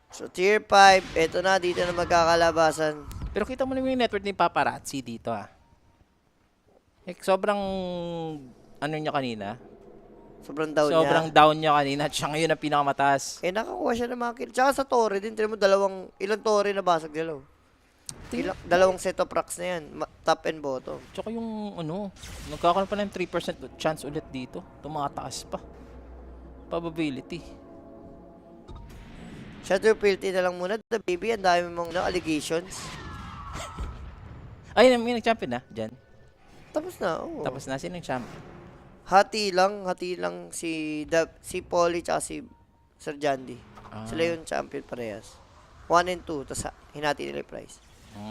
So, tier 5. Ito na, dito na magkakalabasan. Pero kita mo naman yung network ni Paparazzi dito, ah. Sobrang, ano niya kanina? Sobrang down Sobrang niya. down niya kanina at siya ngayon ang pinakamataas. Nakakuha siya ng mga kill. Tsaka sa Torre din, tignan mo ilang Torre na basag dalaw. Dalawang set of racks na yan. Top and bottom. Tsaka yung, nagkakaroon pa ng 3% chance ulit dito. Tumataas pa. Probability. Shadow Filthy na lang muna. The Baby, ang dami mong allegations. Ay, may nag-champion na, dyan. Tapos na, oo. Tapos na, sino yung champion? Hati lang si Polly tsaka si Sir Jandy. Sila yung champion parehas. 1 and 2, tapos hinati nila yung prize.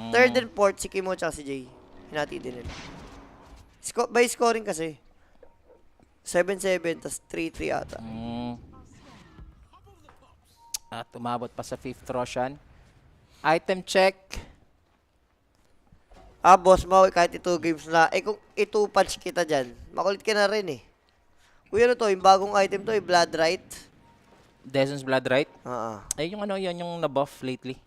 Third and fourth, si Kimo tsaka si Jay. Hinati din nila. By scoring kasi. 7-7, tapos 3-3 ata. At umabot pa sa 5th Roshan. Item check. Boss mo, kahit 2 games na. Kung 2 punch kita dyan, makulit ka na rin eh. Uy, ano to? Yung bagong item to, yung Blood Right. Deson's Blood, right? Oo. Ay, yan yung na-buff lately.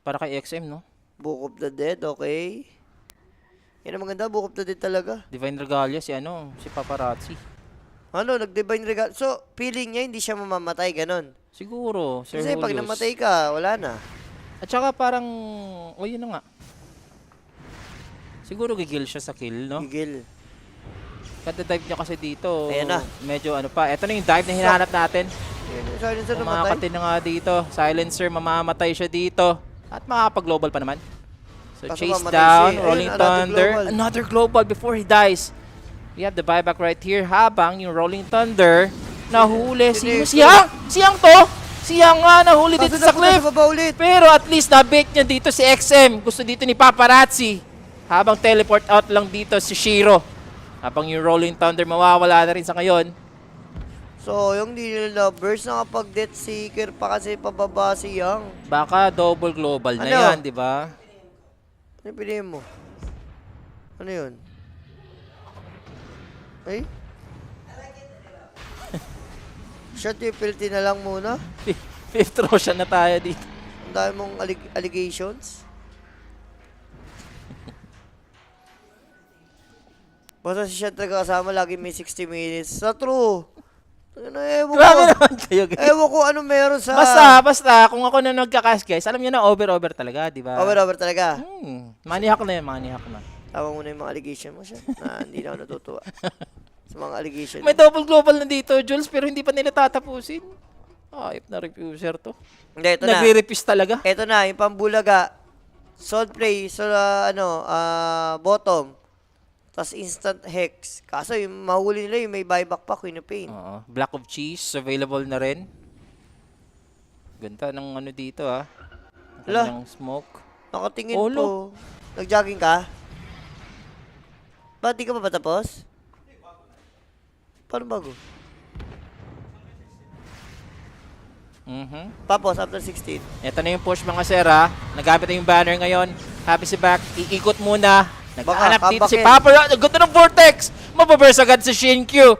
Para kay XM, no? Book of the Dead, okay. Yan ang maganda, Book of the Dead talaga. Divine Regalia, si Paparazzi. Nag-divine regal. So, feeling niya hindi siya mamamatay, ganun. Siguro, Sir Kasi pag Julius. namatay ka, wala na. At saka parang, yun na nga. Siguro gigil siya sa kill, no? Gigil. Kada dive niya kasi dito, Ayan na. medyo pa. Ito na yung dive na hinahanap natin. Yan, yung silencer namatay. Kumakatin na nga dito. Silencer, mamamatay siya dito. At makakapag-global pa naman. So, Kaso chase mamatay down, siya. Rolling Ayun, Thunder. Another global before he dies. We have the buyback right here. Habang yung Rolling Thunder, nahuli. Siyang to! Siyang nga nahuli dito sa cliff. Pero at least na-bait niya dito si XM. Gusto dito ni Paparazzi. Habang teleport out lang dito si Shiro. Habang yung Rolling Thunder mawawala na rin sa ngayon. So, yung Needle Lovers, nakapag-Death Seeker pa kasi pababa si Young. Baka double global na Ano? yan, di ba? Ano piliin mo? Ano yun? Ay? Shot yung Filthy na lang muna. 5th Roshan na tayo dito. Ang dami mong allegations. Basta si Shot talaga kasama, lagi may 60 minutes. Sa true. Ewan Grabe ko. naman kayo, guys. Ewan ko ano meron sa... Basta, kung ako na nagka-cast, guys, alam niyo na, over talaga, di ba? Over talaga. Manihak na yan, manihak na. Tama mo na yung mga allegation mo siya. Na hindi na ako natutuwa. Sa mga allegation. May double global na dito, Jules, pero hindi pa nila tatapusin. If na refuser to. Hindi, ito na. Nagre-refuse talaga. Ito na, yung pambulaga. Sword play, bottom. Tapos instant hex. Kaso yung mahuli nila yung may buyback pa, Queen of Pain. Oo. Black of Cheese, available na rin. Ganda ng ano dito, Ala. Ng smoke. Nakatingin Olo. po. Nag-jogging ka? Ba't di ka pa ba tapos? Paano bago? Tapos, after 16. Ito na yung push mga sera. Nagamit na yung banner ngayon. Happy si back. Iikot muna. Naghahanap dito si Paparazzi. Ganda ng Vortex. Mababurst agad si Shinkyu.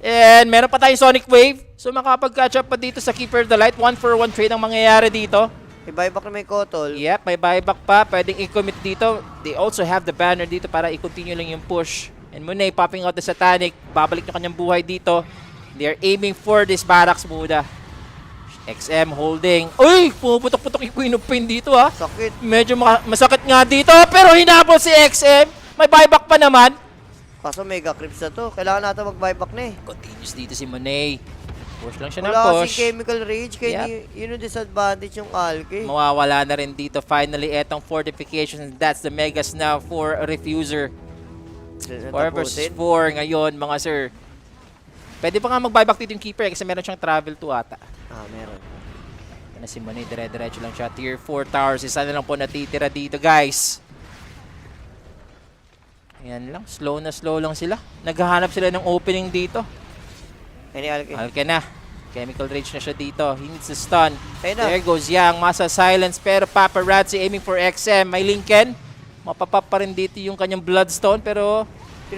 And meron pa tayong Sonic Wave. So makapag-catch up pa dito sa Keeper of the Light. 1-for-1 trade ang mangyayari dito. May buyback na may Kotol. Yep, may buyback pa. Pwedeng i-commit dito. They also have the banner dito para i-continue lang yung push. And Munay popping out the Satanic. Babalik yung kanyang buhay dito. They are aiming for this barracks muna. XM holding. Uy! Pumuputok-putok yung Queen of Pain dito Sakit. Medyo masakit nga dito. Pero hinabol si XM. May buyback pa naman. Kaso mega creeps na to. Kailangan natin mag-buyback na eh. Continuous dito si Monet. Push lang siya ng Wala push. kasi chemical rage. Kaya yun yung disadvantage yung Alki. Mawawala na rin dito. Finally, etong fortifications. That's the megas now for Refuser. 4 versus 4 ngayon, mga sir. Pwede pa nga mag-buyback dito yung keeper kasi meron siyang travel to ata. Meron. Yan na si Monet. Dire-diretso lang siya. Tier 4 towers. Isa na lang po natitira dito, guys. Ayan lang. Slow na slow lang sila. Naghahanap sila ng opening dito. Any Alki? Alka na. Chemical Rage na siya dito. He needs to stun. Ayun na. There goes Yang. Masa silence. Pero Paparazzi aiming for XM. May Lincoln. Mapapap pa rin dito yung kanyang Bloodstone. Pero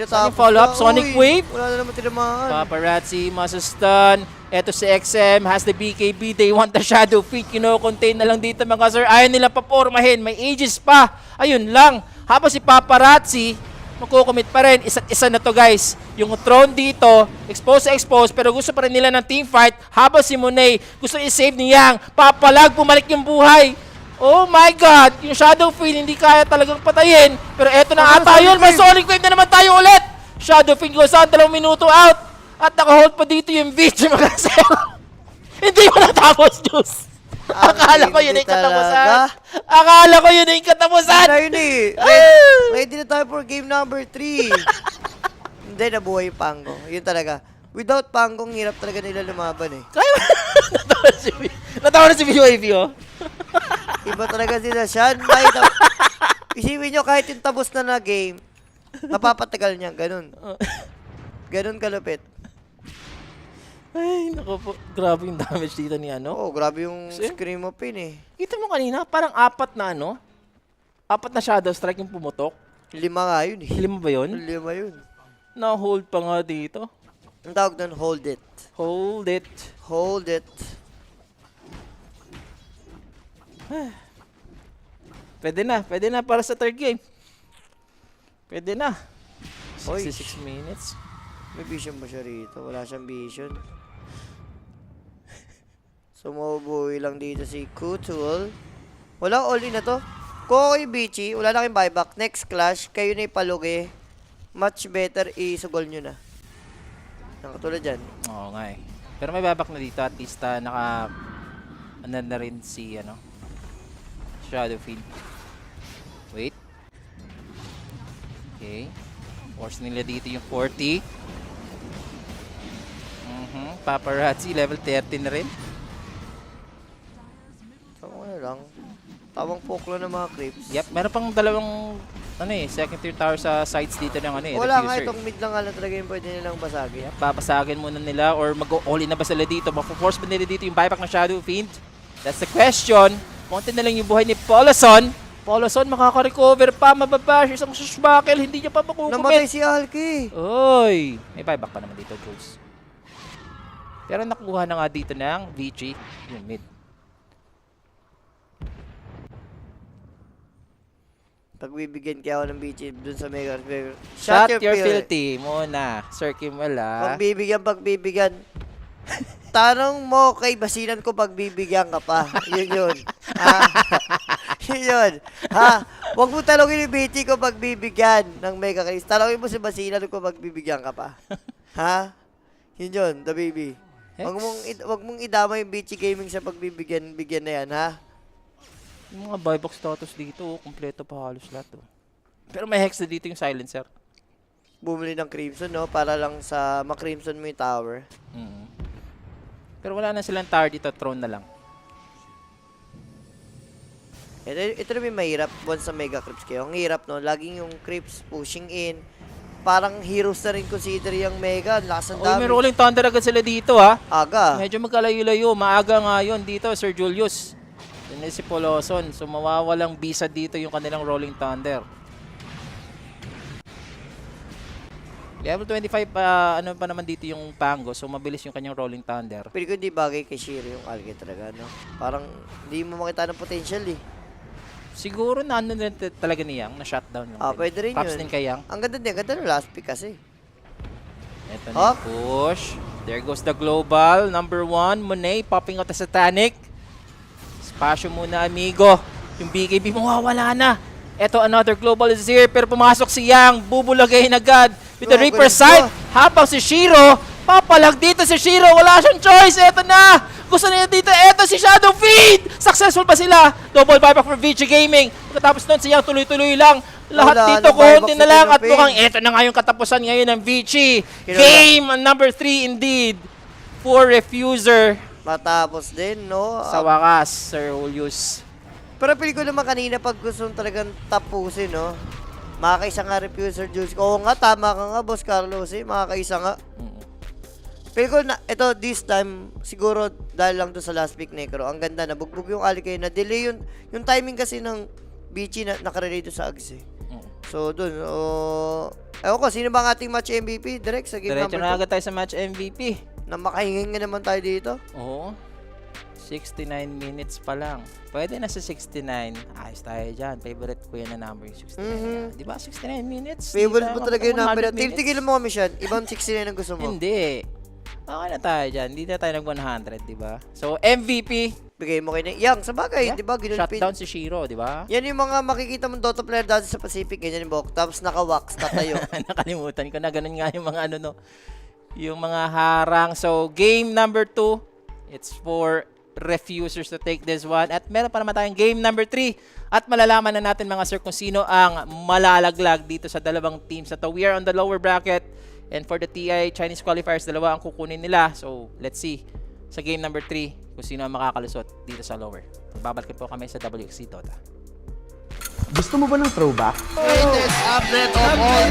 saan yung follow-up? Sonic Wave? Wala na naman tinamaan. Paparazzi. Masa stun. Eto si XM. Has the BKB. They want the Shadow Feet. Kino-contain na lang dito mga sir. Ayaw nila papormahin. May ages pa. Ayun lang. Habang si Paparazzi magkukumit pa rin. Isa't isa na to guys. Yung throne dito, expose sa expose, pero gusto pa rin nila ng team fight. Habang si Monet, gusto i-save ni Yang. Papalag, bumalik yung buhay. Oh my God! Yung Shadow Fiend hindi kaya talagang patayin. Pero eto na ata yun. May Sonic Wave na naman tayo ulit. Shadow Fiend goes on, 2 minuto out. At naka-hold pa dito yung beach mga sir. Hindi mo natapos, Juice. Akala ko yun hindi yung katapusan. talaga. Akala ko yun yung katapusan. Na yun eh. Ready na tayo for game number 3. Hindi, nabuhay yung Pango. Yun talaga. Without Pango, hirap talaga nila lumaban eh. Kaya natawa na si BYB, oh. Iba talaga sila siya. Isipin nyo, kahit yung tapos na game, napapatagal niya. Ganun. Ganun kalupit. Ay, naku po. Grabe yung damage dito ni ano. Oo, grabe yung Kasi- scream of pin eh. Kita mo kanina, parang 4 na ano. 4 na Shadow Strike yung pumutok. 5 nga yun eh. 5 ba yun? 5 yun. Na-hold pa nga dito. Ang tawag doon, hold it. Hold it. Hold it. Pwede na para sa third game. Pwede na. Oy. 66 minutes. May vision ba siya rito? Wala siyang vision. Sumubuhay lang dito si Kutul. Walang all-in na to. Kokoy Bichi, wala na kayong buyback. Next clash, kayo na ipalugi. Much better isugol nyo na. Ang katulad dyan. Oo nga eh. Pero may babak na dito. At least naka... Ano na rin si ano. Shadow Fiend. Wait. Okay. Force nila dito yung 40. Paparazzi level 30 na rin. Tama na lang. Tamang poklo ng mga creeps. Yep, meron pang dalawang ano eh, second tier tower sa sides dito ng ano eh. Wala nga Refuser. itong mid lang nga lang talaga yung pwede nilang basagin. Babasagin muna nila or mag-all in na ba sila dito? Mag-force ba nila dito yung buyback ng Shadow Fiend? That's the question. Konti na lang yung buhay ni Poloson. Poloson makaka-recover pa, mababash. Isang sushbuckle, hindi niya pa Namatay makukumit. si Alki. Oy! May buyback pa naman dito, Jules. Pero nakuha na nga dito ng VG, yung mid. Pagbibigyan kaya ako ng BG dun sa Mega. Shot your filthy muna, Sir Kim wala. Pagbibigyan. Tanong mo kay Basilan ko pagbibigyan ka pa. Yun yun. Ha? Yun yun. Ha? Huwag mo talongin yung BT ko pagbibigyan ng Mega Chris. Talongin mo si Basilan ko pagbibigyan ka pa. Ha? Yun yun, the baby. Huwag mong idama yung BT Gaming sa bigyan na yan, ha? Yung mga buyback status dito, kompleto pa halos lahat. Pero may hex na dito yung silencer. Bumili ng Crimson, no? Para lang sa ma-Crimson mo yung tower. Pero wala na silang tower dito, throne na lang. Ito rin may mahirap once sa Mega Creeps kayo. Ang hirap, no? Laging yung Creeps pushing in. Parang heroes na rin consider yung Mega. Lakas ng Uy, may damage. rolling thunder agad sila dito ha. Aga. Medyo magkalayo-layo, maaga nga yun dito, Sir Julius. Yun si Poloson, so mawawalang bisa dito yung kanilang rolling thunder. Level 25 ano pa naman dito yung Pango, so mabilis yung kanyang rolling thunder. Pero kung di bagay kay Shiro yung Alki talaga, no? Parang hindi mo makita ng potential, eh. Siguro na ano din talaga niyang na shutdown lang. din. Pwede rin Props yun. din kay Yang. Ang ganda din, ganda ng last pick kasi. Ito na yung push. There goes the global. Number 1, Monet popping out the Satanic. Spasyo muna, amigo. Yung BKB mawawala na. Ito, another global is here. Pero pumasok si Yang. Bubulagayin agad. with the Grabe Reaper rin side. siya. Habang si Shiro, papalag dito si Shiro. Wala siyang choice. Eto na. Gusto niya dito. Eto si Shadow Feed. Successful pa sila. Double buyback for VG Gaming. Pagkatapos nun, siyang tuloy-tuloy lang. Lahat Wala, dito, buyback konti si na lang. At Pinopin. mukhang eto na nga yung katapusan ngayon ng VG. Kinala. Game number 3 indeed. For Refuser. Matapos din, no? Sa wakas, Sir Julius. Pero pili ko naman kanina pag gusto talagang tapusin, no? Makakaisa nga Refuser Jules. Oo nga, tama ka nga, Boss Carlos, eh. Makakaisa nga. Pili ko na, ito, this time, siguro dahil lang to sa last week, Necro. Ang ganda, nabugbog yung Alikay na delay yung timing kasi ng Bichi na nakarelate sa Ags, eh. So, dun, ewan ko, sino ba ang ating match MVP? Direct sa game Diretso number na 2. agad tayo sa match MVP. Na makahingin nga naman tayo dito. Oo. 69 minutes pa lang. Pwede na sa 69. Ayos tayo dyan. Favorite ko yan na number yung 69. Di ba 69 minutes? Favorite Di mo tayo talaga yung number. 100 minutes? Tigilan mo kami siya. Ibang 69 ang gusto mo. Hindi. Okay na tayo dyan. Hindi na tayo nag 100, di ba? So, MVP. Bigay mo kay Yang. Sa bagay, di ba? Ginulpin. Shutdown si Shiro, di ba? Yan yung mga makikita mong Dota player dati sa Pacific. Ganyan yung buhok. Tapos naka-wax. Tatayo. Nakalimutan ko na. Ganun nga yung mga ano, no. Yung mga harang. So, game number 2. It's for Refusers to take this one. At meron pa naman tayong game number 3. At malalaman na natin mga sir kung sino ang malalaglag dito sa dalawang teams na to. We are on the lower bracket. And for the TI Chinese qualifiers, dalawa ang kukunin nila. So, let's see sa game number 3 kung sino ang makakalusot dito sa lower. Babalik po kami sa WXC Dota. Gusto mo ba ng throwback? Latest update of all